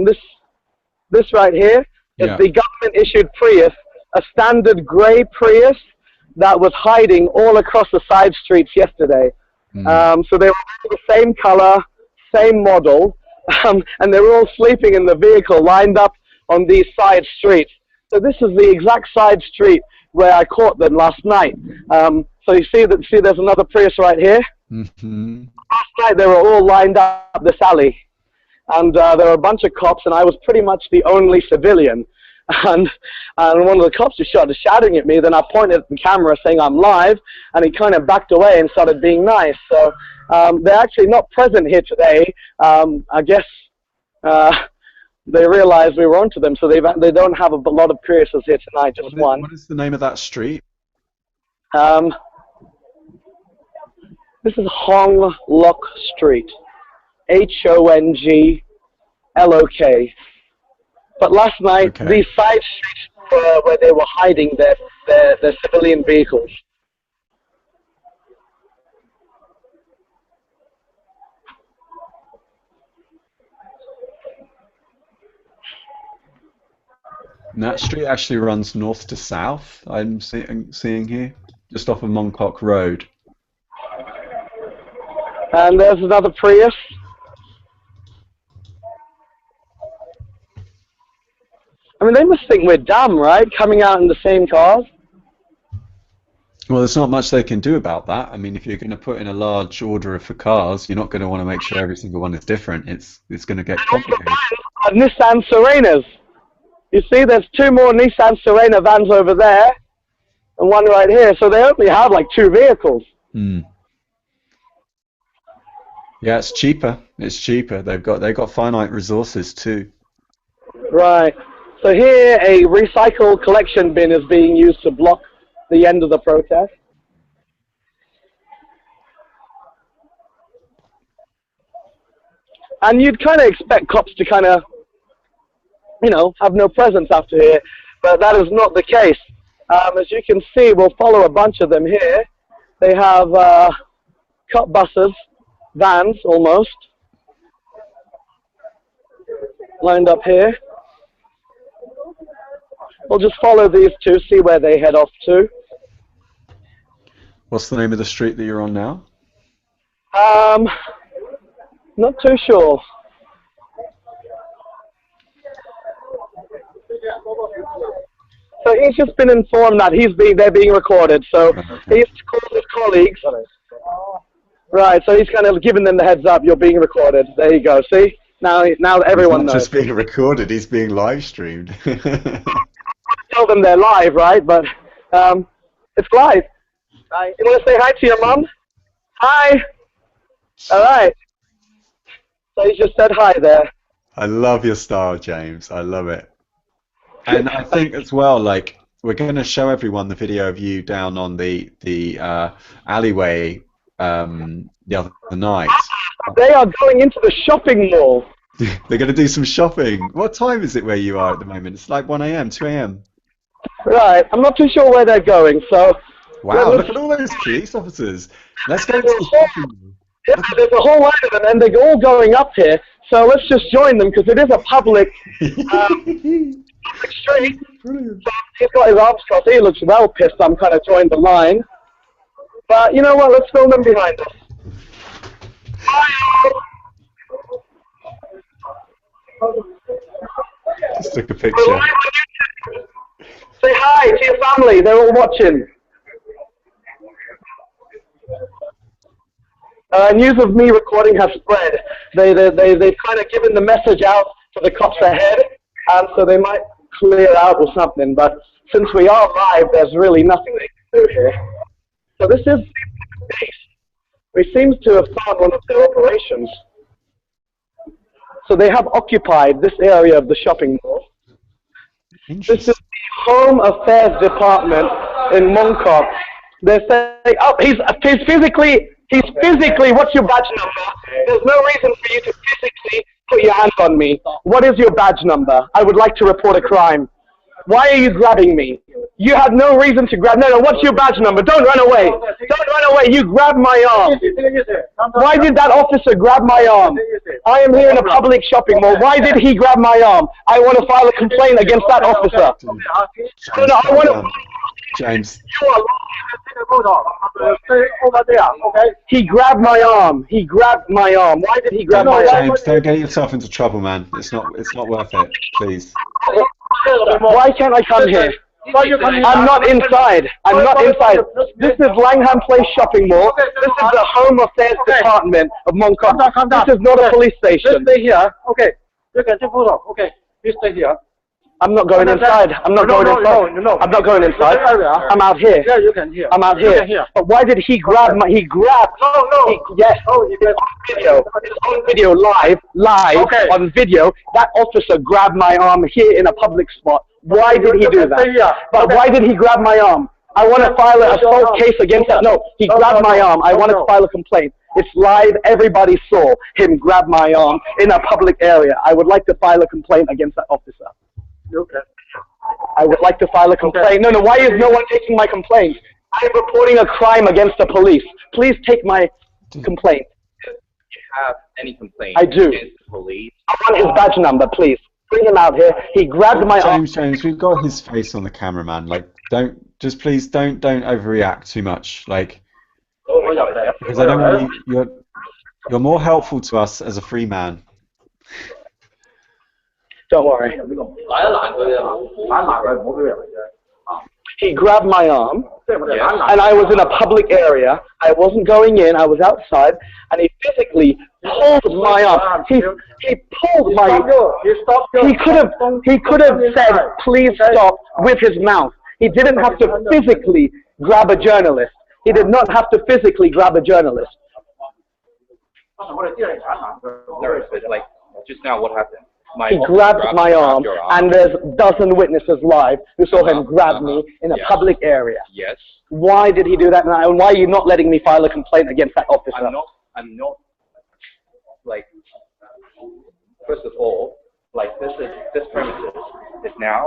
This right here is the government-issued Prius, a standard grey Prius that was hiding all across the side streets yesterday. So they were all the same color, same model, and they were all sleeping in the vehicle lined up on these side streets. So this is the exact side street where I caught them last night. So you see there's another Prius right here. Last night they were all lined up this alley, and there were a bunch of cops, and I was pretty much the only civilian. And one of the cops just started shouting at me. Then I pointed at the camera saying I'm live, and he kind of backed away and started being nice. So they're actually not present here today. I guess they realized we were onto them, so they don't have a lot of Priuses here tonight, just one. What is the name of that street? This is Hong Lok Street, Honglok. But last night, these side streets were where they were hiding their civilian vehicles. And that street actually runs north to south, I'm seeing here, just off of Mongkok Road. And there's another Prius. I mean, they must think we're dumb, right? Coming out in the same cars. Well, there's not much they can do about that. I mean, if you're going to put in a large order for cars, you're not going to want to make sure every single one is different. It's going to get complicated. Nissan Serenas. You see, there's 2 more Nissan Serena vans over there, and 1 right here. So they only have like 2 vehicles. Mm. Yeah, it's cheaper. It's cheaper. They've got finite resources too. Right. So here, a recycle collection bin is being used to block the end of the protest. And you'd kind of expect cops to kind of, you know, have no presence after here, but that is not the case. As you can see, we'll follow a bunch of them here. They have cop buses, vans almost, lined up here. We'll just follow these 2, see where they head off to. What's the name of the street that you're on now? Not too sure. So he's just been informed that they're being recorded. So he's called his colleagues. Right. So he's kind of giving them the heads up. You're being recorded. There you go. See? Now everyone knows. He's not just being recorded. He's being live streamed. Tell them they're live, right? But it's live. Right. You want to say hi to your mum? Hi. All right. So he just said hi there. I love your style, James. I love it. And I think as well, like, we're going to show everyone the video of you down on the alleyway the other night. They are going into the shopping mall. They're going to do some shopping. What time is it where you are at the moment? It's like 1 a.m., 2 a.m. Right. I'm not too sure where they're going. So. Wow! Look at all those police officers. Let's go to the shopping mall. Yeah, there's a whole line of them, and they're all going up here. So let's just join them because it is a public street. Brilliant. So he's got his arms crossed. He looks well pissed. I'm kind of joined the line. But you know what? Let's film them behind us. Just took a picture. Say hi to your family. They're all watching. News of me recording has spread. They've kind of given the message out to the cops ahead, and so they might clear out or something. But since we are live, there's really nothing they can do here. So this is base. We seem to have found one of their operations. So they have occupied this area of the shopping mall. This is the Home Affairs Department in Mongkok. They're saying, oh, he's physically, what's your badge number? There's no reason for you to physically put your hand on me. What is your badge number? I would like to report a crime. Why are you grabbing me? You have no reason to grab. No, what's your badge number? Don't run away. Don't run away. You grabbed my arm. Why did that officer grab my arm? I am here in a public shopping mall. Why did he grab my arm? I want to file a complaint against that officer. No, I want to... James. He grabbed my arm. He grabbed my arm. Why did he grab my arm? James, don't get yourself into trouble, man. It's not worth it. Please. Why can't I come here? I'm not inside. I'm not inside. This is Langham Place Shopping Mall. This is the Home Affairs Department of Mongkok. This is not a police station. Stay here. Okay. You can take photo. Okay. You stay here. I'm not going inside. I'm not going inside. I'm not going inside. I'm out here. Yeah, you can hear. I'm out here. But why did he grab my... He grabbed... Yes. On video. It's on video, live, on video. That officer grabbed my arm here in a public spot. Why did he do that? But why did he grab my arm? I want to file an assault case against that. No, he grabbed my arm. I want to file a complaint. It's live. Everybody saw him grab my arm in a public area. I would like to file a complaint against that officer. Okay. I would like to file a complaint. No, why is no one taking my complaint? I am reporting a crime against the police. Please take my complaint. Do you have any complaint I do. against the police? I want his badge number, please. Bring him out here. He grabbed my arm. James, we've got his face on the camera, man. Like, please don't overreact too much. Like, because I don't want you're more helpful to us as a free man. Don't worry. He grabbed my arm. and I was in a public area. I wasn't going in. I was outside, and he physically pulled my arm. He pulled my. He could have said, "Please stop," with his mouth. He didn't have to physically grab a journalist. He did not have to physically grab a journalist. No, but like just now, what happened? He grabbed my arm, and there's a dozen witnesses live who saw him grab me in a public area. Yes. Why did he do that now? And why are you not letting me file a complaint against that officer? I'm not, like, first of all, like, this premises is now,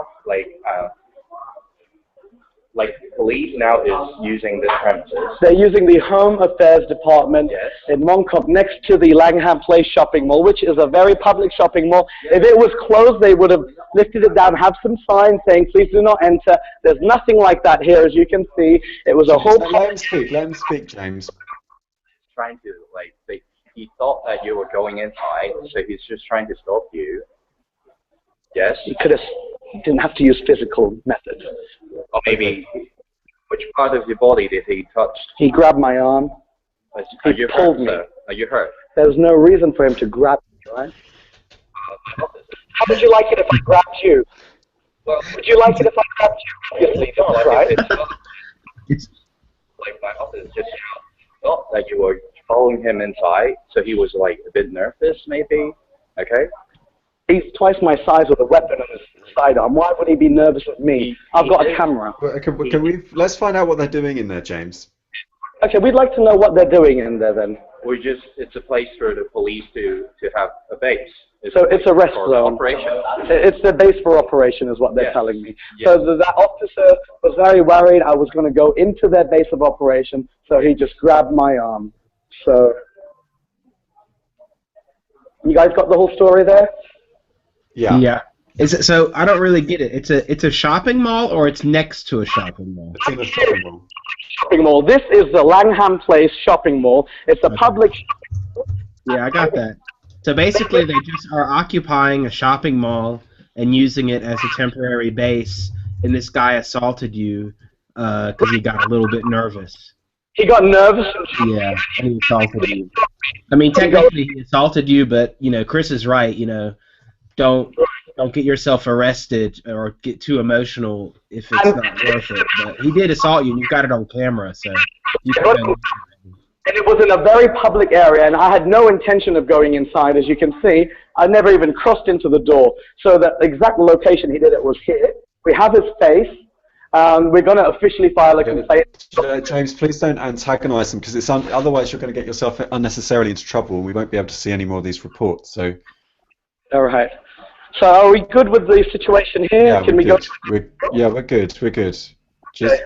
like police now is using this premises. They're using the Home Affairs Department in Mongkok next to the Langham Place shopping mall, which is a very public shopping mall. If it was closed, they would have lifted it down, have some signs saying, "Please do not enter." There's nothing like that here, as you can see. It was a whole... Let him speak, James. Trying to, like, he thought that you were going inside, so he's just trying to stop you. Yes? He didn't have to use physical methods. Or maybe, which part of your body did he touch? He grabbed my arm. He pulled me. Are you hurt? There's no reason for him to grab me, right? How would you like it if I grabbed you? Would you like it if I grabbed you? Obviously, that's right. It's like my office just thought that you were following him inside, so he was like a bit nervous, maybe. Okay. He's twice my size with a weapon on his sidearm. Why would he be nervous with me? I've got a camera. Let's find out what they're doing in there, James. Okay, we'd like to know what they're doing in there then. It's a place for the police to have a base. It's a rest zone. Operation. It's the base for operation is what they're telling me. Yes. So that officer was very worried I was going to go into their base of operation, so he just grabbed my arm. So, you guys got the whole story there? Yeah. Yeah. Is it so? I don't really get it. It's a shopping mall, or it's next to a shopping mall. It's in a shopping mall. Shopping mall. This is the Langham Place shopping mall. It's a public shopping mall. Yeah, I got that. So basically, they just are occupying a shopping mall and using it as a temporary base. And this guy assaulted you because he got a little bit nervous. He got nervous. Yeah, and he assaulted you. I mean, technically he assaulted you, but you know, Chris is right. You know, don't get yourself arrested or get too emotional if it's not worth it. But he did assault you, and you've got it on camera, so you can. And it was in a very public area, and I had no intention of going inside. As you can see, I never even crossed into the door. So the exact location he did it was here. We have his face. We're going to officially file a complaint. James, please don't antagonize him, because otherwise you're going to get yourself unnecessarily into trouble, and we won't be able to see any more of these reports. So. All right. So are we good with the situation here? Yeah, Can we go? We're good. We're good. Just.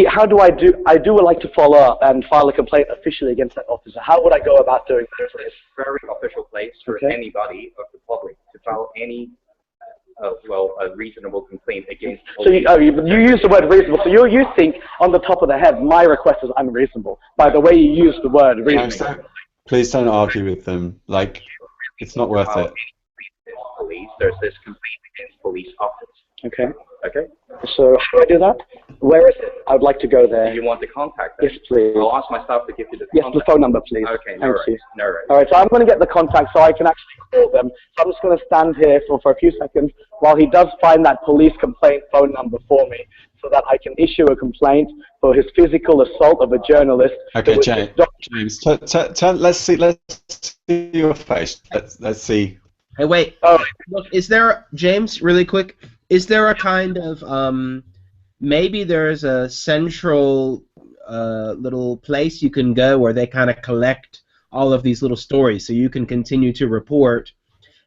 How do I do? I would like to follow up and file a complaint officially against that officer. How would I go about doing this? It's a very official place for anybody of the public to file any, a reasonable complaint against. So you use the word reasonable. So you think on the top of the head my request is unreasonable by the way you use the word reasonable. Please don't argue with them. Like, it's not worth it. Police. There's this complaint against police office. Okay. Okay. So how do I do that? Where is it? I would like to go there. Do you want the contact? Then? Yes, please. I'll ask my staff to give you the contact. Yes, the phone number, please. Okay, Thank you. No worries. All right, so I'm going to get the contact so I can actually call them. So I'm just going to stand here for a few seconds while he does find that police complaint phone number for me so that I can issue a complaint for his physical assault of a journalist. Okay, James, let's see your face. Let's see. Hey, wait. Look, is there, James, really quick, is there a kind of, maybe there's a central little place you can go where they kind of collect all of these little stories so you can continue to report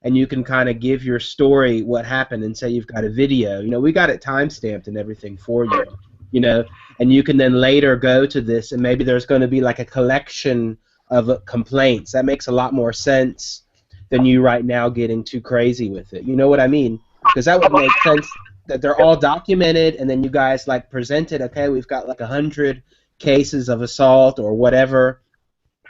and you can kind of give your story what happened and say you've got a video. You know, we got it time-stamped and everything for you, you know, and you can then later go to this and maybe there's going to be like a collection of complaints. That makes a lot more sense than you right now getting too crazy with it. You know what I mean? Because that would make sense that they're all documented and then you guys like presented, okay, we've got like 100 cases of assault or whatever,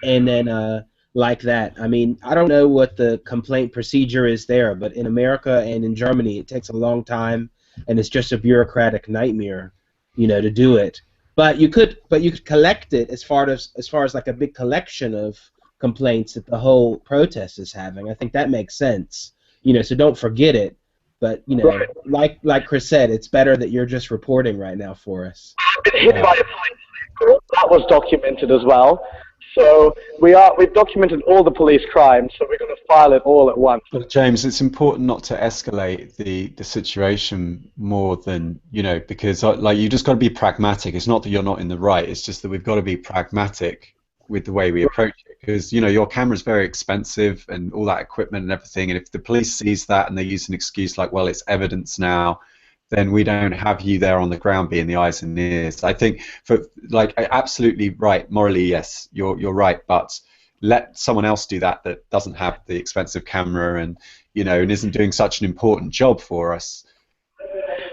and then like that. I mean, I don't know what the complaint procedure is there, but in America and in Germany it takes a long time and it's just a bureaucratic nightmare. to do it. But you could collect it as far as like a big collection of complaints that the whole protest is having. I think that makes sense. So don't forget it. But Right. like Chris said, it's better that you're just reporting right now for us. Been hit by a police vehicle. That was documented as well. So we've documented all the police crimes, so we're going to file it all at once. But James, it's important not to escalate the situation more than, because like you just got to be pragmatic. It's not that you're not in the right. It's just that we've got to be pragmatic with the way we approach it. Because, your camera's very expensive and all that equipment and everything. And if the police sees that and they use an excuse like, well, it's evidence now, then we don't have you there on the ground being the eyes and ears. I think absolutely right. Morally, yes, you're right, but let someone else do that doesn't have the expensive camera and and isn't doing such an important job for us.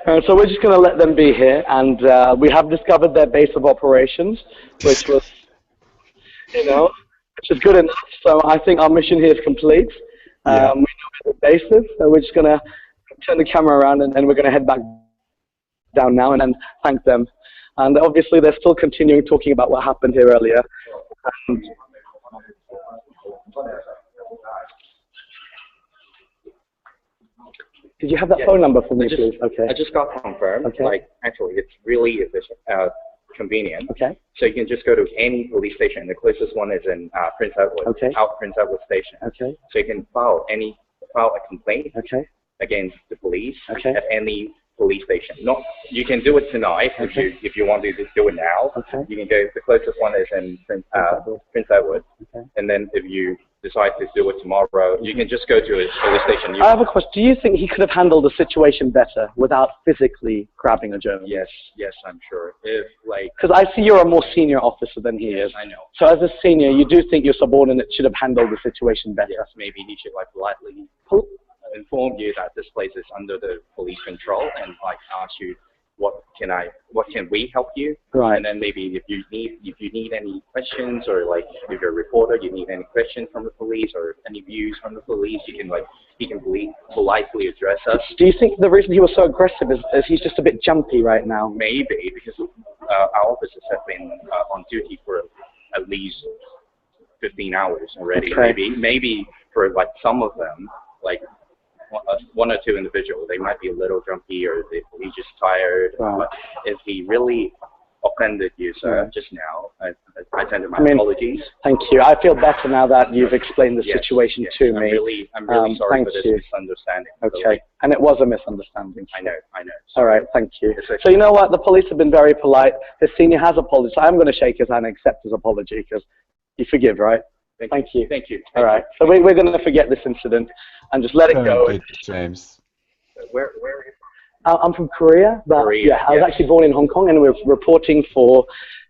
So we're just going to let them be here, and we have discovered their base of operations, which was, which is good enough. So I think our mission here is complete. Yeah. We know where the base is, so we're just going to turn the camera around and we're going to head back down now and then thank them. And obviously they're still continuing talking about what happened here earlier. And did you have that phone number for me, please? Okay. I just got confirmed. Okay. Actually, it's really efficient, convenient. Okay. So you can just go to any police station. The closest one is in Prince Edward. Okay. Prince Edward Station. Okay. So you can file a complaint. Okay. Against the police. Okay. At any police station. You can do it tonight. Okay. if you want to do it now. Okay. You can go. The closest one is in Prince Edward. Okay. And then if you decide to do it tomorrow, you can just go to a police station. I have a question. Do you think he could have handled the situation better without physically grabbing a journalist? Yes, I'm sure. Because I see you're a more senior officer than he is. I know. So as a senior, you do think your subordinate should have handled the situation better? Yes, maybe he should politely inform you that this place is under the police control and ask you what can we help you? Right. And then maybe if you need any questions or if you're a reporter, you need any questions from the police or any views from the police, he can politely address us. Do you think the reason he was so aggressive is he's just a bit jumpy right now? Maybe because our officers have been on duty for at least 15 hours already. Okay. Maybe for some of them, one or two individuals, they might be a little jumpy or he's just tired. Right. But if he really offended you, sir, just now, I tender my apologies. Thank you. I feel better now that you've explained the situation to me. I'm really sorry for this you. misunderstanding. Okay. And it was a misunderstanding. I know. All right, thank you. Okay. So you know what? The police have been very polite. The senior has apologized. I'm going to shake his hand and accept his apology because you forgive, right? Thank you. Thank you. All right. So we're going to forget this incident and just let it go. Good, James. Where are you I'm from Korea, but Korea, I was actually born in Hong Kong, and we're reporting for.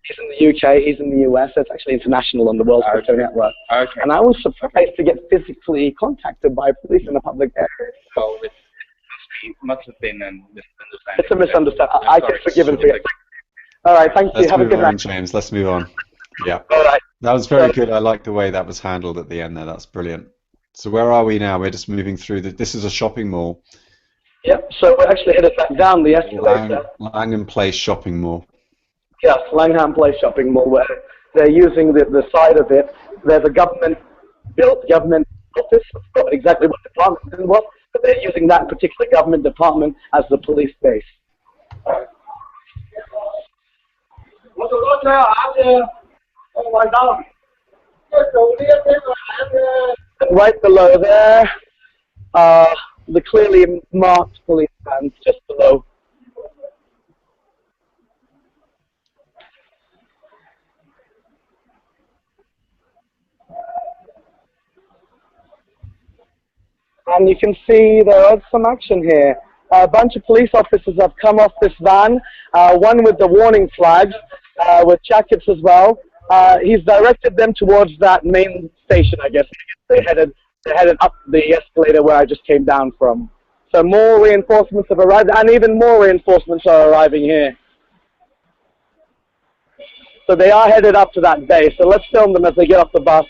He's in the UK, he's in the US. That's actually international on the World Photo Network. Okay. And I was surprised to get physically contacted by police in a public area. So it must have been a misunderstanding. It's a misunderstanding. I can forgive and forget. All right. Thank you. Let's Have a move good on, night. James. Let's move on. Yeah. All right. That was very good. I like the way that was handled at the end there. That's brilliant. So where are we now? We're just moving through. This is a shopping mall. Yep. So we're actually headed back down the escalator. Langham Place shopping mall. Yes, Langham Place shopping mall, where they're using the side of it. There's a government-built government office. I forgot exactly what department it was, but they're using that particular government department as the police base. Right below there are the clearly marked police vans just below. And you can see there is some action here. A bunch of police officers have come off this van, one with the warning flags, with jackets as well. He's directed them towards that main station, I guess. They headed up the escalator where I just came down from. So more reinforcements have arrived, and even more reinforcements are arriving here. So they are headed up to that base. So let's film them as they get off the bus.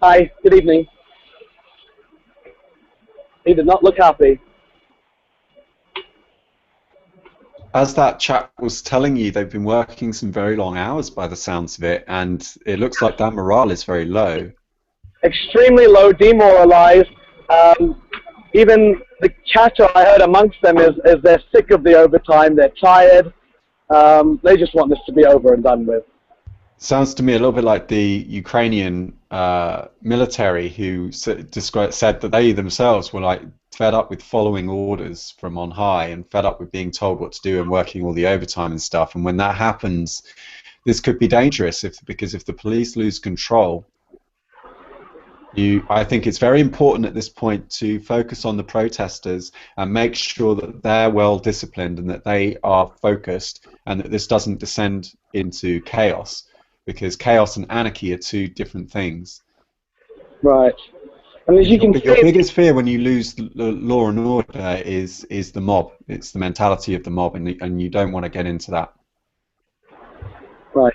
Hi, good evening. He did not look happy. as that chap was telling you, they've been working some very long hours by the sounds of it, and it looks like their morale is very low. Extremely low, demoralized. Even the chatter I heard amongst them is they're sick of the overtime, they're tired, they just want this to be over and done with. Sounds to me a little bit like the Ukrainian military who said that they themselves were like fed up with following orders from on high and fed up with being told what to do and working all the overtime and stuff. And when that happens, this could be dangerous because if the police lose control, I think it's very important at this point to focus on the protesters and make sure that they're well disciplined and that they are focused and that this doesn't descend into chaos, because chaos and anarchy are two different things. Right. And as you can Your see, biggest fear when you lose law and order is the mob. It's the mentality of the mob, and you don't want to get into that. right.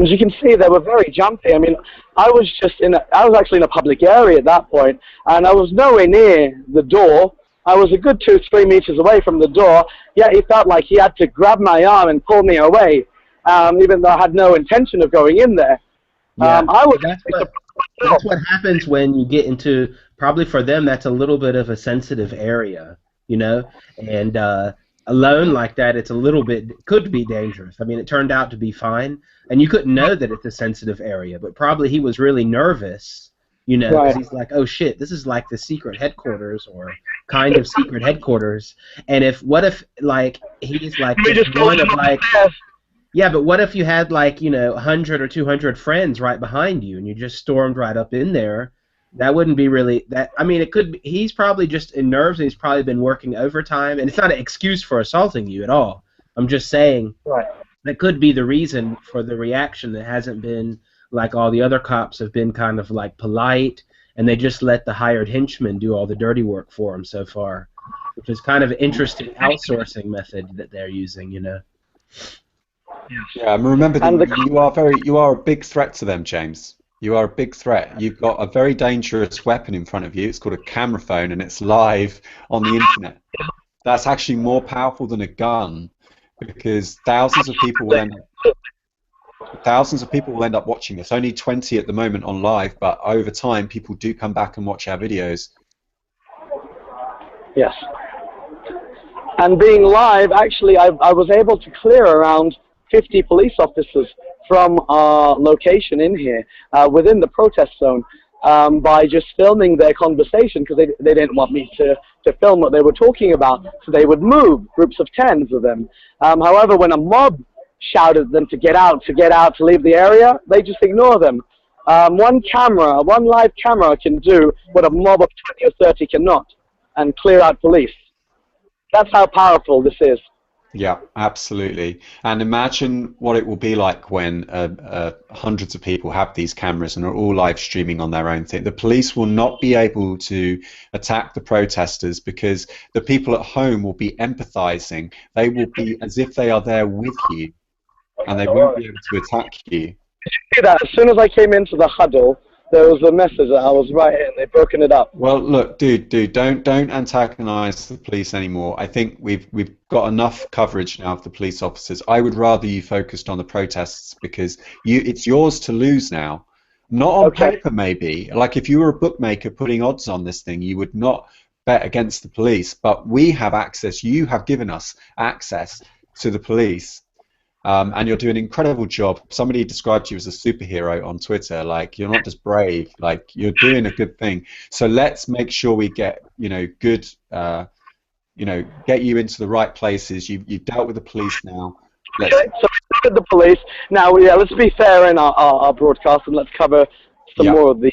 As you can see, they were very jumpy. I mean, I was actually in a public area at that point, and I was nowhere near the door. I was a good 2-3 meters away from the door, yet he felt like he had to grab my arm and pull me away, even though I had no intention of going in there. Yeah, I was that's what happens when you get into, probably for them, that's a little bit of a sensitive area, you know, and alone like that, it's a little bit, could be dangerous. I mean, it turned out to be fine, and you couldn't know that it's a sensitive area, but probably he was really nervous, you know, because he's like, oh shit, this is like the secret headquarters, or kind of secret headquarters, and what if, like, he's like just one of, like, yeah, but what if you had, like, you know, 100 or 200 friends right behind you, and you just stormed right up in there? That wouldn't be really that. I mean, it could be, he's probably just in nerves, and he's probably been working overtime, and it's not an excuse for assaulting you at all. I'm just saying that could be the reason for the reaction that hasn't been like all the other cops have been kind of like polite, and they just let the hired henchmen do all the dirty work for them so far, which is kind of an interesting outsourcing method that they're using, you know. Yeah, and remember that you are a big threat to them, James. You are a big threat. You've got a very dangerous weapon in front of you. It's called a camera phone, and it's live on the internet. That's actually more powerful than a gun, because thousands of people will end up watching this. Only 20 at the moment on live, but over time, people do come back and watch our videos. Yes. And being live, actually, I was able to clear around 50 police officers from our location in here, within the protest zone, by just filming their conversation, because they didn't want me to film what they were talking about, so they would move, groups of 10s of them. However, when a mob shouted at them to get out, to leave the area, they just ignore them. One live camera can do what a mob of 20 or 30 cannot, and clear out police. That's how powerful this is. Yeah, absolutely. And imagine what it will be like when hundreds of people have these cameras and are all live streaming on their own thing. The police will not be able to attack the protesters because the people at home will be empathizing. They will be as if they are there with you, and they won't be able to attack you. See that? As soon as I came into the huddle, there was a message that I was right here, and they've broken it up. Well, look, dude, don't antagonize the police anymore. I think we've got enough coverage now of the police officers. I would rather you focused on the protests, because it's yours to lose now. Not on paper, maybe. Like if you were a bookmaker putting odds on this thing, you would not bet against the police. But we have access. You have given us access to the police. And you're doing an incredible job. Somebody described you as a superhero on Twitter. Like, you're not just brave, like you're doing a good thing. So let's make sure we get, good, get you into the right places. You've dealt with the police now. So with the police. Now, yeah, let's be fair in our broadcast, and let's cover some more of the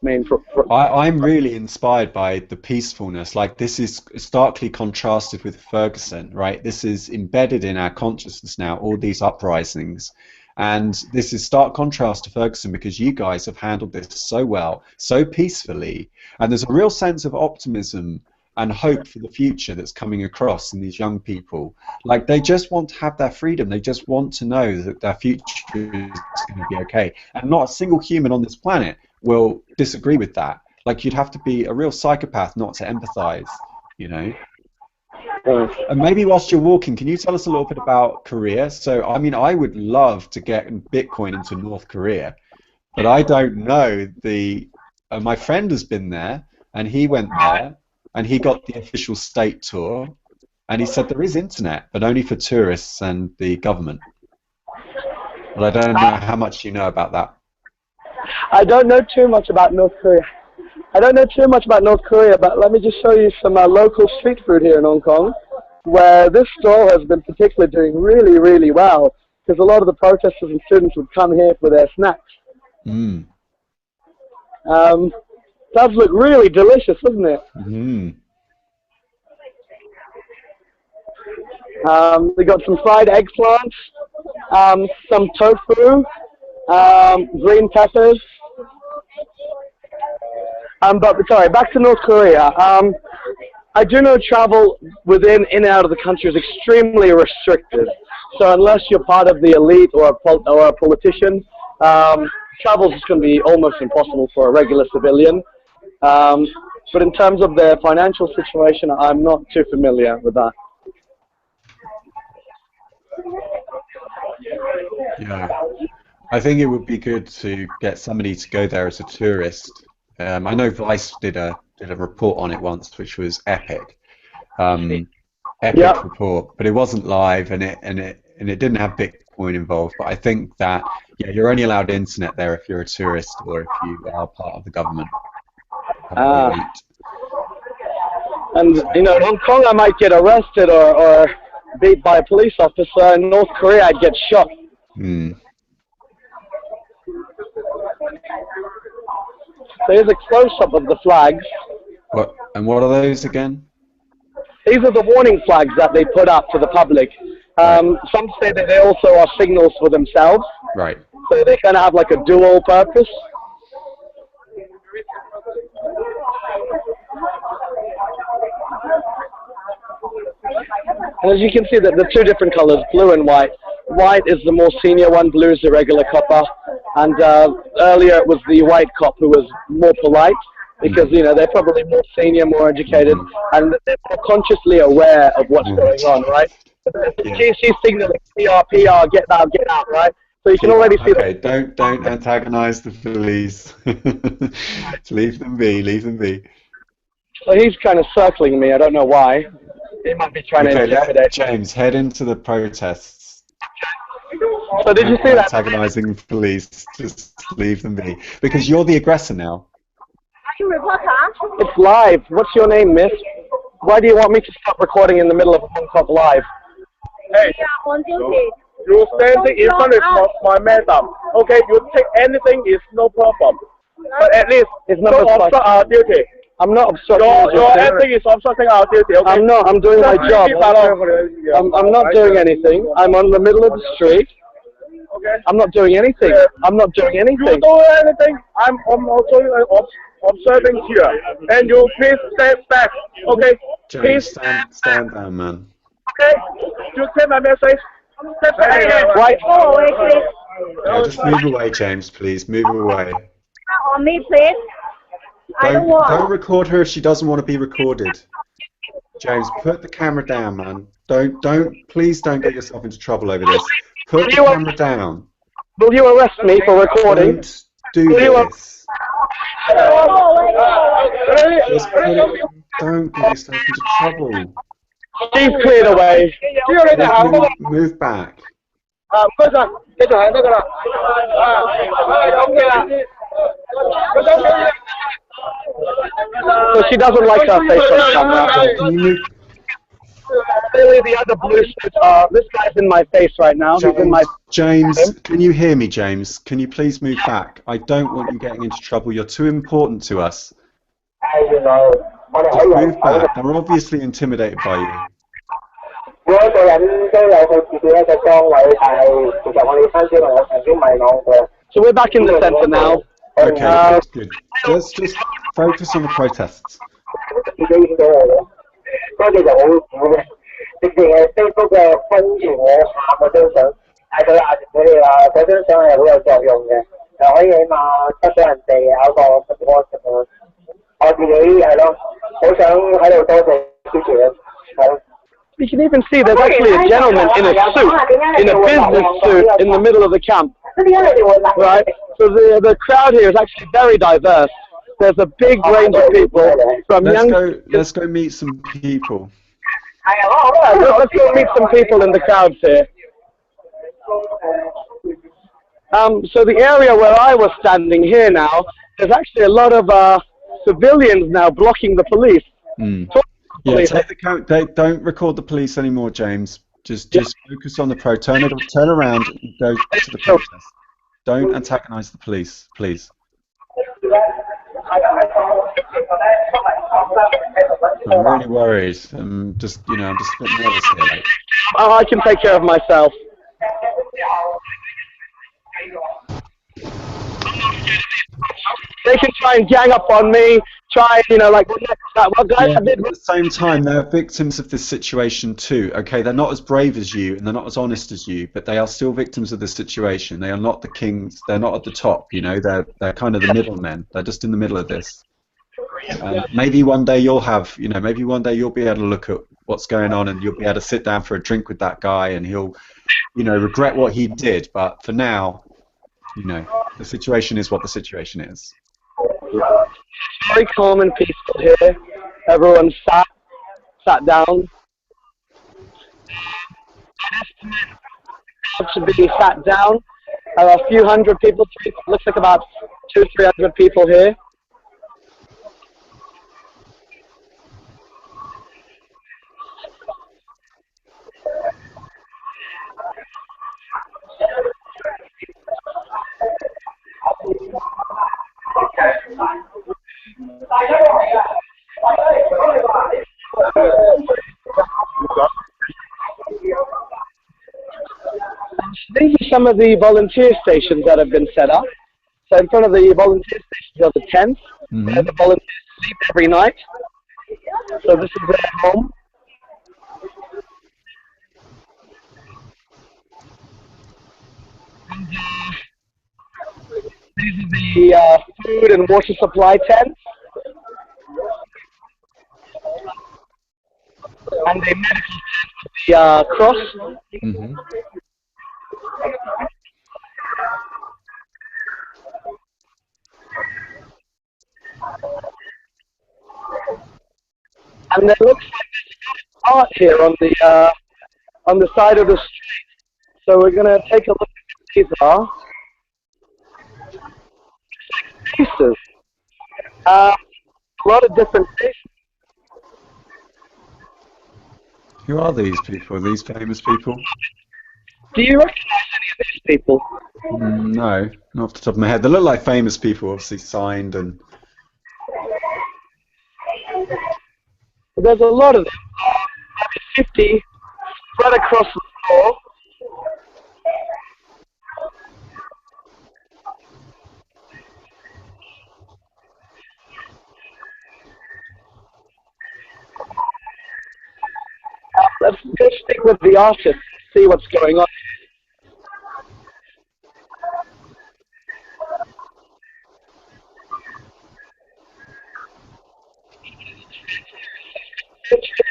main. I'm really inspired by the peacefulness. Like, this is starkly contrasted with Ferguson, right? This is embedded in our consciousness now, all these uprisings. And this is stark contrast to Ferguson, because you guys have handled this so well, so peacefully. And there's a real sense of optimism and hope for the future that's coming across in these young people. Like, they just want to have their freedom. They just want to know that their future is going to be okay. And not a single human on this planet will disagree with that. Like, you'd have to be a real psychopath not to empathize, And maybe whilst you're walking, can you tell us a little bit about Korea? So, I mean, I would love to get Bitcoin into North Korea, but I don't know the. My friend has been there, and he went there, and he got the official state tour, and he said there is internet, but only for tourists and the government. But I don't know how much you know about that. I don't know too much about North Korea. I don't know too much about North Korea, but let me just show you some local street food here in Hong Kong, where this stall has been particularly doing really, really well, because a lot of the protesters and students would come here for their snacks. Mm. Does look really delicious, doesn't it? Mm. We got some fried eggplants, some tofu, green peppers. But sorry, back to North Korea. I do know travel in and out of the country is extremely restricted. So unless you're part of the elite or a politician, travel is going to be almost impossible for a regular civilian. But in terms of their financial situation, I'm not too familiar with that. Yeah, I think it would be good to get somebody to go there as a tourist. I know Vice did a report on it once, which was epic, epic Yep. report. But it wasn't live, and it didn't have Bitcoin involved. But I think that you're only allowed internet there if you're a tourist or if you are part of the government. And in Hong Kong, I might get arrested or beat by a police officer. In North Korea, I'd get shot. Mm. There's a close-up of the flags. What are those again? These are the warning flags that they put up to the public. Some say that they also are signals for themselves. Right. So they kind of have like a dual purpose. And as you can see, that the two different colors, blue and white. White is the more senior one, blue is the regular copper. And earlier it was the white cop who was more polite, because they're probably more senior, more educated, and they're more consciously aware of what's going on, right? She's signaling PR, get out, right? So you can already see that. Don't antagonize the police. Leave them be. So he's kind of circling me. I don't know why. He might be trying to intimidate. James, head into the protests. So did you see that? Antagonizing the police. Just leave them be. Because you're the aggressor now. It's live. What's your name, miss? Why do you want me to stop recording in the middle of a Hong Kong live? Hey, you're standing in front of my madam. Okay, you take anything is no problem. But at least It's don't not obstruct our duty. I'm not obstructing Your acting is obstructing our duty. Okay? I'm not. I'm doing my job. I'm not doing anything. I'm on the middle of the street. Okay. I'm not doing anything. I'm not doing anything. You do anything, I'm also observing here. And you please step back. Okay? James, stand down, man. Okay? You take my message. Step back. Right. Yeah, just move away, James, please. Move away. On me, please. Don't record her if she doesn't want to be recorded. James, put the camera down, man. Please don't get yourself into trouble over this. Put the camera down. Will you arrest me for recording? Don't do this. Just put it, don't get yourself into trouble. She's cleared away. Move back. So she doesn't like her face on camera. Can you move? Clearly the other blue suits this guy's in my face right now. He's in my... James, can you hear me, James? Can you please move back? I don't want you getting into trouble. You're too important to us. Just move back. They're obviously intimidated by you. So we're back in the center now. Okay, good. Just focus on the protests. 嗰啲就好苦嘅，直情係 Facebook 嘅分完我下嗰張相，嗌佢壓住佢哋話嗰張相係好有作用嘅，又可以起碼得到人哋有個 support 咁樣。我自己係咯，好想喺度多謝支持，係咯。you can even see there's actually a gentleman in a suit, in a business suit, in the middle of the camp. Right? So the crowd here is actually very diverse. There's a big range of people from young. Let's go meet some people. Yeah, let's go meet some people in the crowds here. So the area where I was standing here now, there's actually a lot of civilians now blocking the police. Yeah, take the count. Don't record the police anymore, James. Just focus on the pro. Turn around and go to the protest. Don't antagonize the police, please. I'm really worried. I'm just a bit nervous here. Like. Oh, I can take care of myself. They can try and gang up on me, like what guys did. At the same time, they're victims of this situation too. Okay, they're not as brave as you, and they're not as honest as you, but they are still victims of the situation. They are not the kings. They're not at the top. They're kind of the middlemen. They're just in the middle of this. Maybe one day you'll have, maybe one day you'll be able to look at what's going on, and you'll be able to sit down for a drink with that guy, and he'll, regret what he did. But for now, the situation is what the situation is. Very calm and peaceful here. Everyone sat down. Should be sat down. A few hundred people. Looks like about 200-300 people here. These are some of the volunteer stations that have been set up. So in front of the volunteer stations are the tents, where the volunteers sleep every night. So this is their home. And, these are the food and water supply tents. And the medical tent with the cross. And there looks like there's art here on the side of the street. So we're going to take a look at what these are. Faces. A lot of different faces. Who are these people? These famous people? Do you recognize any of these people? No, not off the top of my head. They look like famous people, obviously signed and. There's a lot of them. Maybe 50 spread across the floor. Let's go stick with the artist, see what's going on.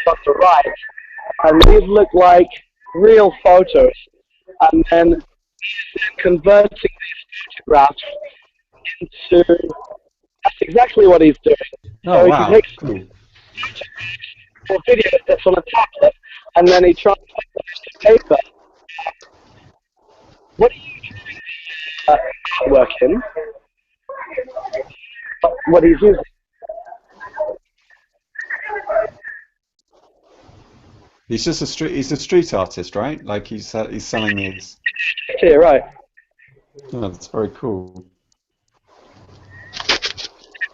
On the right, and these look like real photos, and then converting these photographs into, that's exactly what he's doing. Oh, so wow. He takes Cool. a video that's on a tablet, and then he translates it to paper. What are you doing work in? What he's using. He's just he's a street artist, right? Like he's selling these. Yeah, right. Oh, that's very cool.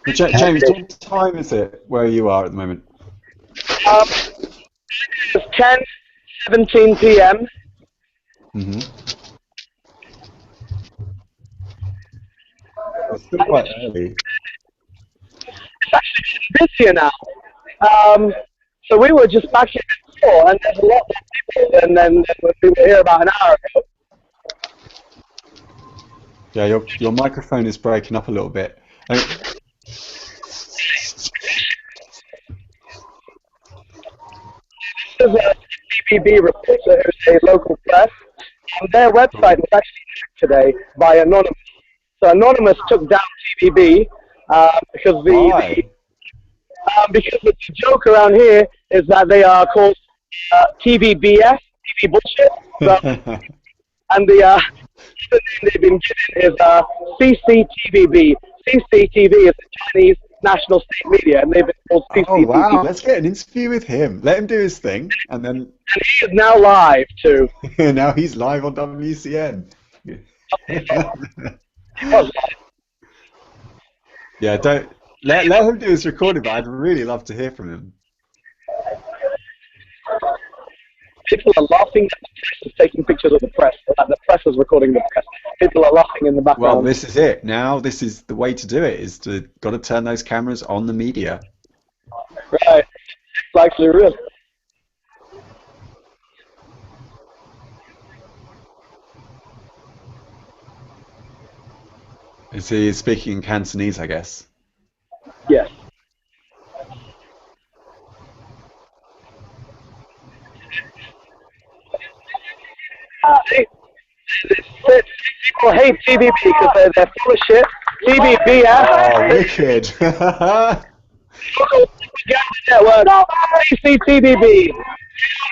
But James, what time is it where you are at the moment? It's 10:17 p.m. It's still quite early. It's actually busier now. So we were just back here before, and there's a lot more people than we were here about an hour ago. Yeah, your microphone is breaking up a little bit. This is TVB reporter who's a local press, and their website was actually hacked today by Anonymous. So Anonymous took down TVB because Why? because the joke around here is that they are called TVBS, TV bullshit. So, and the name they've been given is CCTVB. CCTV is the Chinese national state media, and they've been called CCTV. Oh wow, let's get an interview with him. Let him do his thing, and then And he is now live too. now he's live on WCN. Yeah, don't let him do his recording, but I'd really love to hear from him. People are laughing that the press is taking pictures of the press, or that the press is recording the press. People are laughing in the background. Well, this is it. Now, this is the way to do it. Is to got to turn those cameras on the media. Right. It's actually real. Is he speaking in Cantonese? I guess. Yes. People hate TVB because they're full of shit. TVB, Oh, wicked! CCTVB.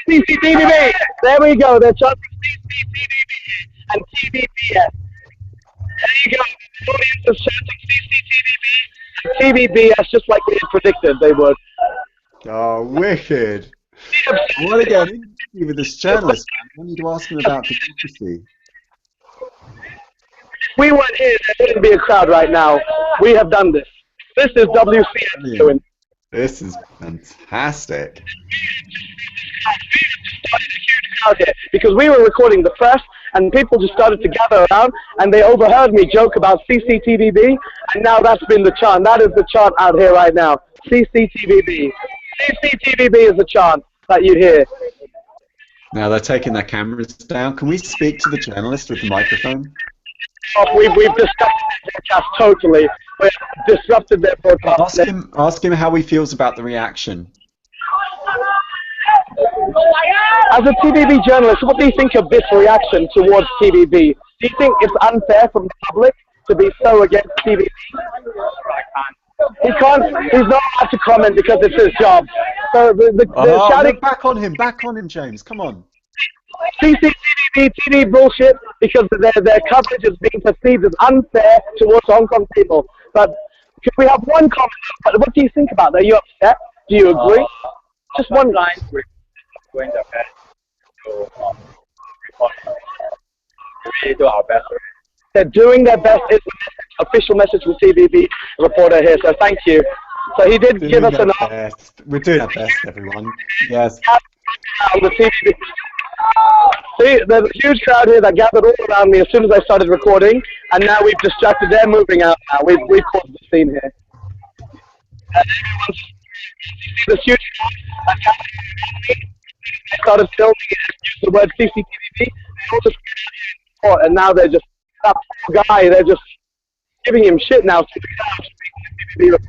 CCTVB. There we go. They're chanting CCTVB and TVBS. There you go. The audience is chanting CCTVB and TVBS just like we had predicted they would. Oh, wicked! I want to get an interview with this journalist, man. I need to ask him about democracy. If we weren't here, there wouldn't be a crowd right now. We have done this. This is WCN doing. This is fantastic. Because we were recording the press and people just started to gather around and they overheard me joke about CCTVB and now that's been the chant. That is the chant out here right now. CCTVB. CCTVB is the chant that you hear. Now they're taking their cameras down. Can we speak to the journalist with the microphone? We've disrupted their broadcast totally. We've disrupted their broadcast. Ask him how he feels about the reaction. As a TVB journalist, what do you think of this reaction towards TVB? Do you think it's unfair from the public to be so against TVB? He's not allowed to comment because it's his job. So the shouting... Back on him, James, come on. CCTV, TV bullshit, because their coverage is being perceived as unfair towards Hong Kong people. But could we have one comment? What do you think about that? Are you upset? Do you agree? Just one line. We're doing the best to report. We do our best. They're doing their best. It's the official message from TVB reporter here. So thank you. So he did give us an. We're doing our best, everyone. Yes. The TVB. See, there's a huge crowd here that gathered all around me as soon as I started recording, and now we've distracted. They're moving out now. We've caused the scene here. And this huge crowd that gathered around me. I started filming it and used the word CCTV. And now they're just that poor guy. They're just giving him shit now. Being an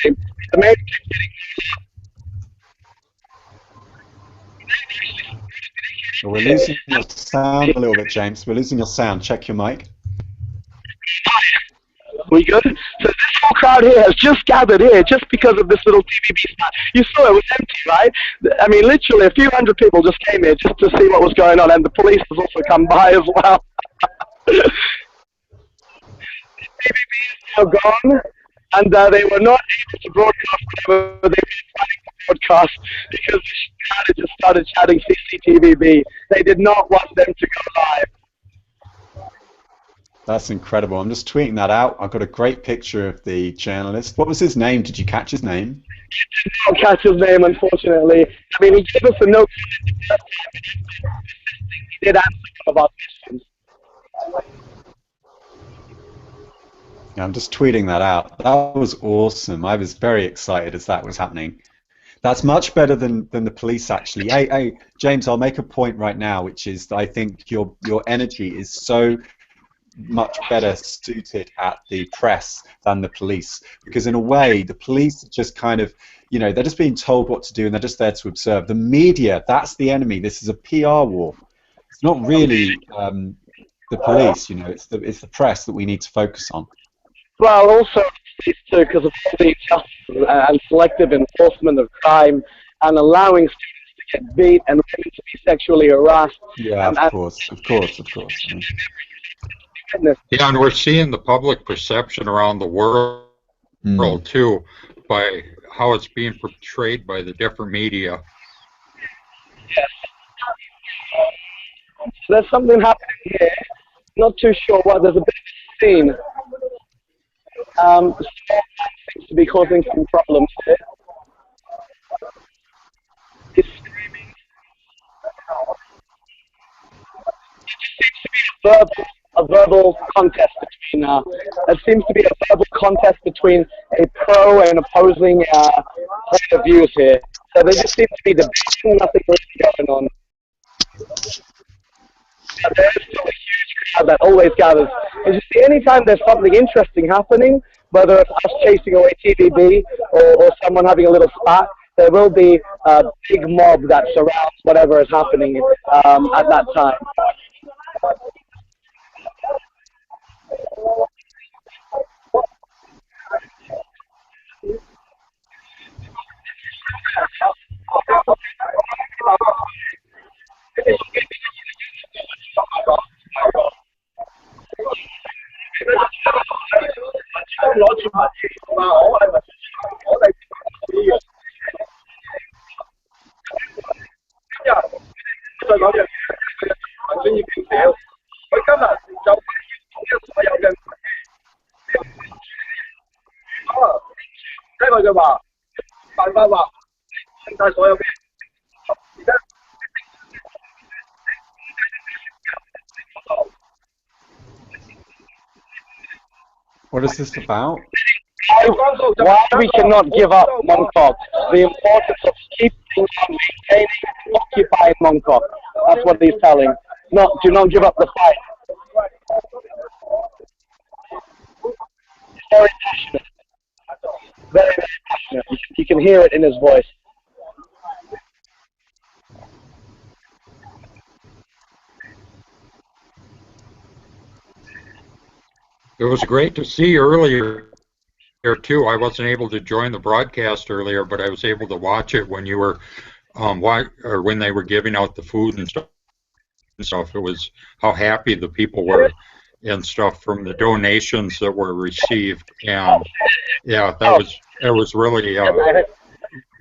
independent, the mainstream getting. Well, we're losing your sound a little bit, James. We're losing your sound. Check your mic. We good? So this whole crowd here has just gathered here just because of this little TVB spot. You saw it was empty, right? I mean, literally a few hundred people just came here just to see what was going on, and the police has also come by as well. TVB is now gone, and they were not able to broadcast whatever they were planning to broadcast because the crowd just started shouting CCTVB. They did not want them to go live. That's incredible. I'm just tweeting that out. I've got a great picture of the journalist. What was his name? Did you catch his name? I did not catch his name, unfortunately. I mean, he gave us a note. He did answer some of our questions. Yeah, I'm just tweeting that out. That was awesome. I was very excited as that was happening. That's much better than the police, actually. Hey, James, I'll make a point right now, which is I think your energy is so much better suited at the press than the police, because in a way the police are just kind of, you know, they're just being told what to do and they're just there to observe. The media, that's the enemy. This is a PR war. It's not really the police, you know, it's the press that we need to focus on. Well, also these two, because of the injustice and selective enforcement of crime and allowing students to get beat and women to be sexually harassed. Yeah, of course. I mean, Yeah, and we're seeing the public perception around the world too, by how it's being portrayed by the different media. Yes. There's something happening here. Not too sure what. There's a bit of a scene. Seems to be causing some problems here. He's screaming. It just seems to be a verbal contest between. It seems to be a verbal contest between a pro and opposing point of views here. So they just seem to be debating. Nothing really going on. But there is still a huge crowd that always gathers. And you see, anytime there's something interesting happening, whether it's us chasing away TVB or someone having a little spat, there will be a big mob that surrounds whatever is happening at that time. what is this about? Why we cannot give up Mongkok. The importance of keeping on maintaining and occupying Mongkok. That's what he's telling. Do not give up the fight. Very passionate. Very, very passionate. You can hear it in his voice. It was great to see earlier too. I wasn't able to join the broadcast earlier, but I was able to watch it when you were when they were giving out the food and stuff. It was how happy the people were and stuff from the donations that were received, and yeah, it was really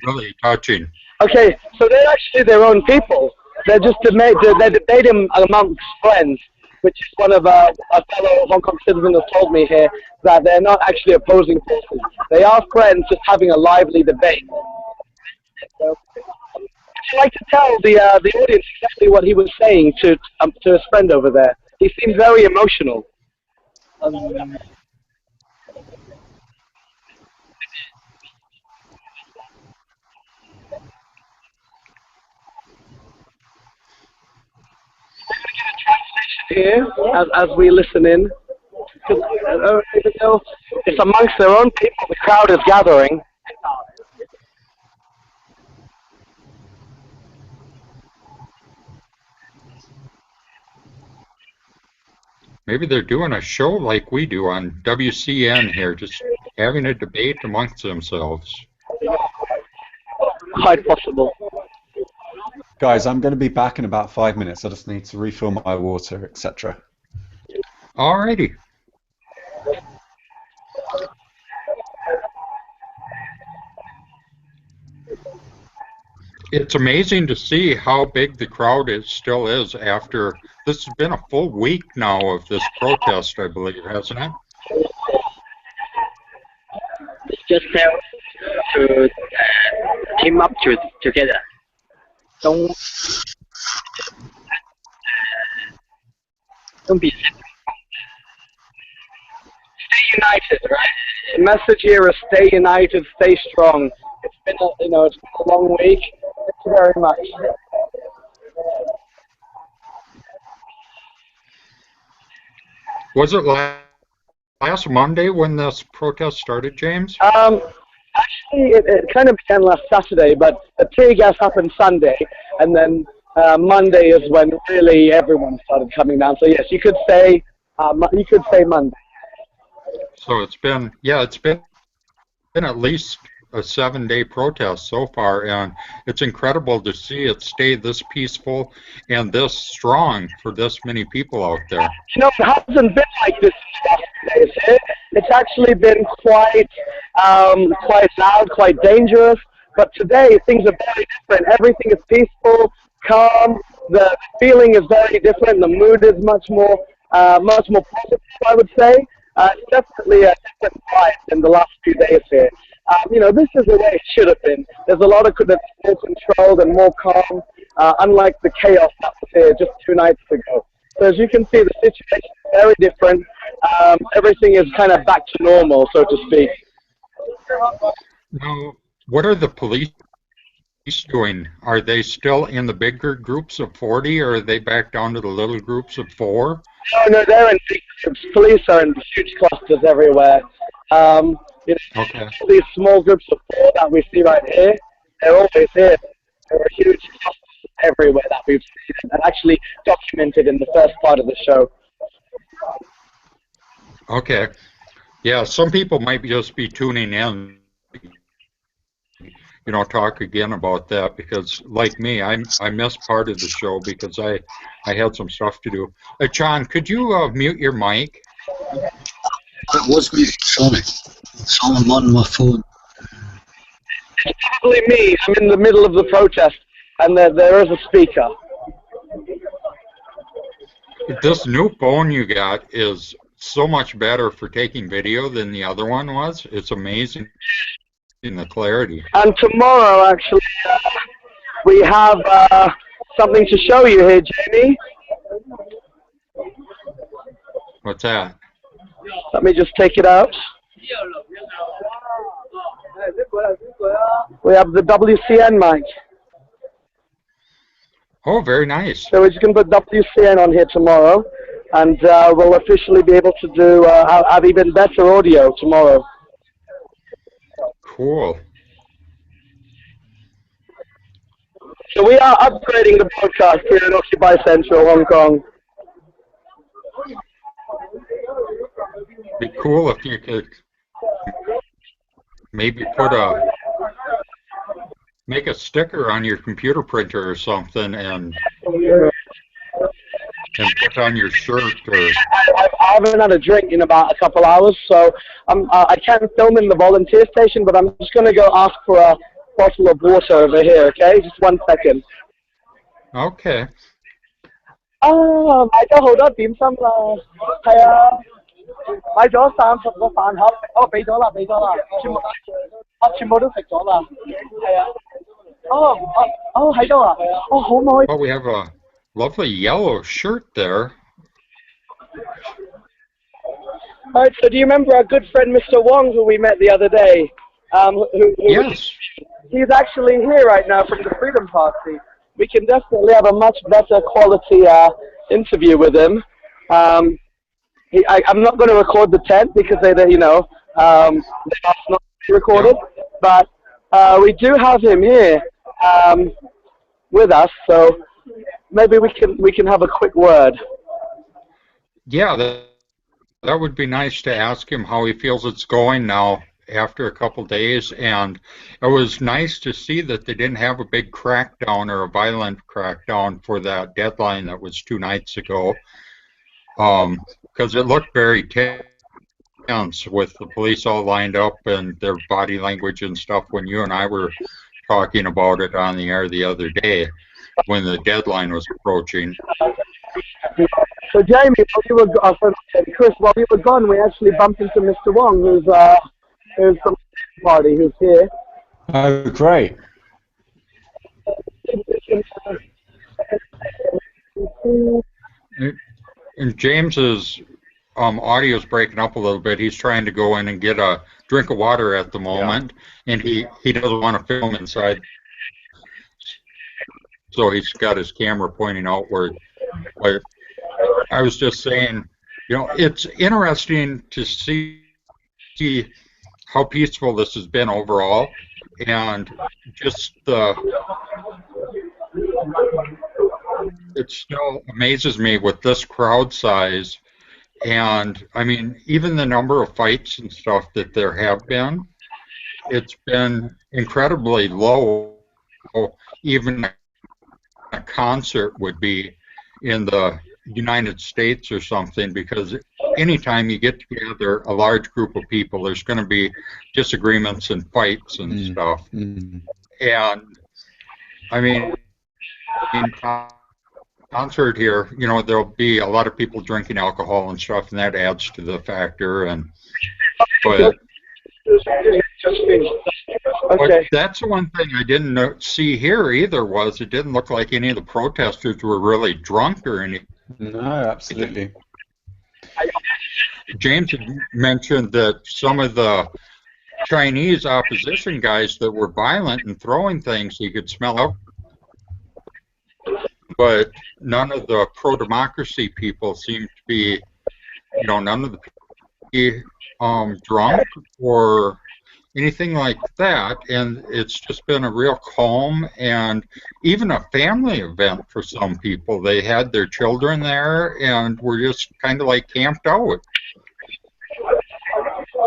really touching. Okay, so they're actually their own people. They're just they're debating amongst friends, which is one of a fellow Hong Kong citizen has told me here, that they're not actually opposing forces. They are friends just having a lively debate. So, would you like to tell the audience exactly what he was saying to his friend over there? He seemed very emotional. Here, as we listen in, it's amongst their own people. The crowd is gathering. Maybe they're doing a show like we do on WCN here, just having a debate amongst themselves. Quite possible. Guys, I'm going to be back in about 5 minutes. I just need to refill my water, etc. Alrighty. It's amazing to see how big the crowd still is after this has been a full week now of this protest, I believe, hasn't it? It's just help to team up together. Don't be separate. Stay united, right? The message here is stay united, stay strong. It's been it's been a long week. Thank you very much. Was it last Monday when this protest started, James? Actually, it kind of began last Saturday, but the tear gas happened Sunday, and then Monday is when really everyone started coming down. So yes, you could say Monday. So it's been, yeah, it's been at least a 7-day protest so far, and it's incredible to see it stay this peaceful and this strong for this many people out there. You know, it hasn't been like this the last few days. It's actually been quite loud, quite dangerous. But today things are very different. Everything is peaceful, calm. The feeling is very different. The mood is much more positive, I would say. It's definitely a different vibe than the last few days here. You know, this is the way it should have been. There's a lot of that's more controlled and more calm, unlike the chaos that was here just 2 nights ago. So as you can see, the situation is very different. Everything is kind of back to normal, so to speak. Now, what are the police doing? Are they still in the bigger groups of 40, or are they back down to the little groups of 4? No, they're in big groups. Police are in huge clusters everywhere. You know, Okay. these small groups of 4 that we see right here, they're always here. There are huge clusters everywhere that we've seen and actually documented in the first part of the show. Okay. Yeah, some people might just be tuning in, you know, talk again about that, because like me, I missed part of the show because I had some stuff to do. John, could you mute your mic? It was me, sorry. I'm on my phone. It's probably me. I'm in the middle of the protest, and there is a speaker. This new phone you got is so much better for taking video than the other one was. It's amazing in the clarity. And tomorrow, actually, we have something to show you here, Jamie. What's that? Let me just take it out. We have the WCN mic. Oh, very nice. So we're just going to put WCN on here tomorrow, and we'll officially be able to do have even better audio tomorrow. Cool. So we are upgrading the broadcast here in Occupy Central, Hong Kong. Be cool if you could maybe make a sticker on your computer printer or something and put on your shirt. Or I haven't had a drink in about a couple hours, so I can't film in the volunteer station, but I'm just going to go ask for a bottle of water over here, okay? Just 1 second. Okay. 買咗好多點心啦，係啊，買咗30個飯盒，俾咗啦，全部都食咗啦，係啊，喺度啊，好唔可以？ Well, we have a lovely yellow shirt there. All right, so do you remember our good friend Mr. Wong, who we met the other day? Yes. He's actually here right now from the Freedom Party. We can definitely have a much better quality interview with him. I'm not going to record the tent because they you know, they're not recorded, but we do have him here with us, so maybe we can have a quick word. Yeah, that would be nice to ask him how he feels it's going now after a couple days. And it was nice to see that they didn't have a big crackdown or a violent crackdown for that deadline that was 2 nights ago, because it looked very tense with the police all lined up and their body language and stuff when you and I were talking about it on the air the other day when the deadline was approaching. So Jamie, Chris, while you were gone, we actually bumped into Mr. Wong, who's from the party, who's here. Oh, great. And James's audio is breaking up a little bit. He's trying to go in and get a drink of water at the moment, and he doesn't want to film inside. So he's got his camera pointing outward. But I was just saying, You know, it's interesting to see how peaceful this has been overall, and just it still amazes me with this crowd size. And I mean, even the number of fights and stuff that there have been, it's been incredibly low. Even a concert would be in the United States or something, because anytime you get together a large group of people, there's going to be disagreements and fights and stuff. And I mean, in concert here, you know, there'll be a lot of people drinking alcohol and stuff, and that adds to the factor. And but Okay. that's the one thing I didn't see here either, was it didn't look like any of the protesters were really drunk or anything. No, absolutely. James had mentioned that some of the Chinese opposition guys that were violent and throwing things, he could smell out. But none of the pro-democracy people seemed to be, you know, none of the people drunk or anything like that. And it's just been a real calm and even a family event for some people. They had their children there and were just kind of like camped out.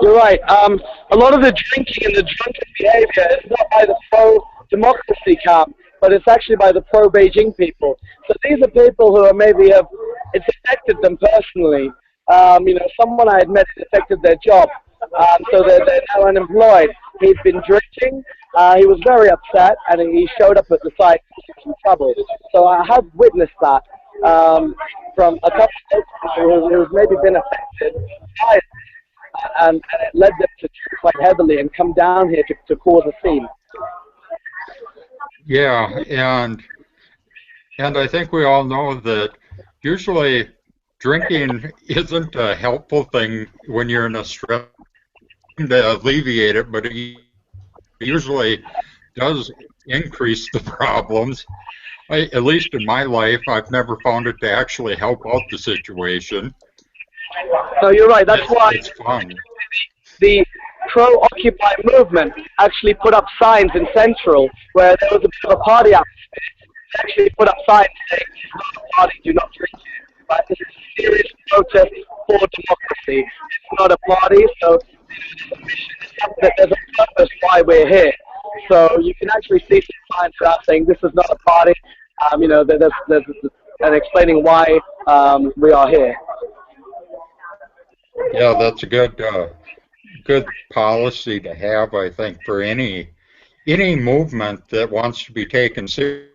You're right. A lot of the drinking and the drunken behavior is not by the pro-democracy camp, but it's actually by the pro-Beijing people. So these are people who are maybe it's affected them personally. You know, someone I had met, it affected their job. So they're now unemployed. He'd been drinking. He was very upset, and he showed up at the site in trouble. So I have witnessed that from a couple of people who've maybe been affected by it, and it led them to drink quite heavily and come down here to cause a scene. Yeah, and I think we all know that usually drinking isn't a helpful thing when you're in a stress to alleviate it, but it usually does increase the problems. At least in my life, I've never found it to actually help out the situation. So you're right. That's why it's fun. The pro-Occupy movement actually put up signs in Central where there was a bit of a party atmosphere. They actually put up signs saying, "It's not a party, do not drink here." Right? This is a serious protest for democracy. It's not a party, so there's a purpose why we're here. So you can actually see some signs out saying this is not a party. You know, there's and explaining why we are here. Yeah, that's a good policy to have, I think, for any movement that wants to be taken seriously.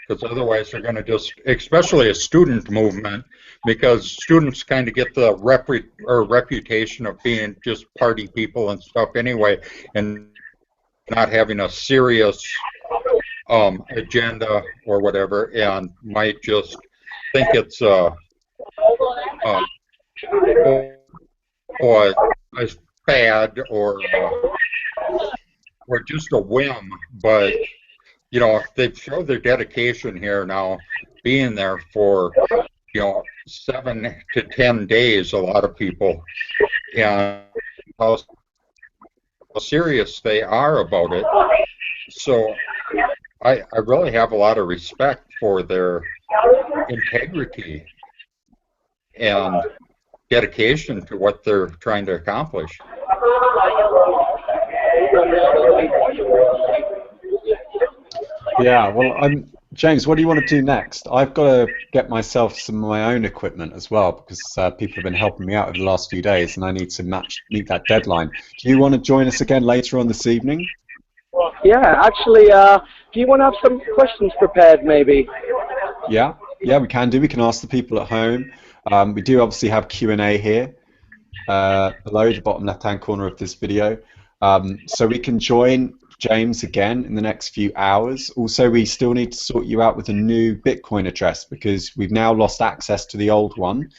Because otherwise they're going to just, especially a student movement, because students kind of get the reputation of being just party people and stuff anyway, and not having a serious agenda or whatever, and might just think it's a fad or just a whim. But you know, they've showed their dedication here now, being there for 7 to 10 days. A lot of people, and how serious they are about it. So I really have a lot of respect for their integrity and dedication to what they're trying to accomplish. Yeah, well, James, what do you want to do next? I've got to get myself some of my own equipment as well, because people have been helping me out over the last few days, and I need to meet that deadline. Do you want to join us again later on this evening? Yeah, actually, do you want to have some questions prepared, maybe? Yeah, we can do. We can ask the people at home. We do obviously have Q&A here below the bottom left-hand corner of this video. So we can join James again in the next few hours. Also, we still need to sort you out with a new Bitcoin address, because we've now lost access to the old one.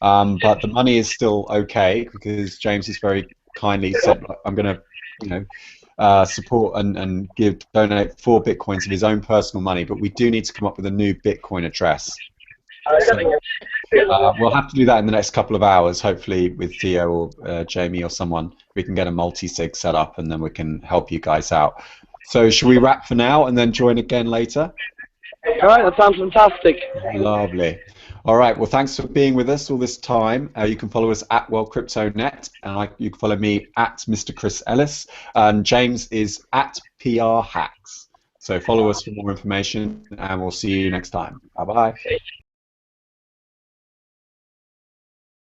But the money is still okay, because James has very kindly said, I'm going to, support and donate 4 bitcoins of his own personal money, but we do need to come up with a new Bitcoin address. So, we'll have to do that in the next couple of hours, hopefully with Theo or Jamie or someone. We can get a multi-sig set up and then we can help you guys out. So should we wrap for now and then join again later? All right, that sounds fantastic. Lovely. All right, well, thanks for being with us all this time. You can follow us at WorldCryptoNet, and you can follow me at Mr. Chris Ellis, and James is at PR Hacks. So follow us for more information, and we'll see you next time. Bye-bye.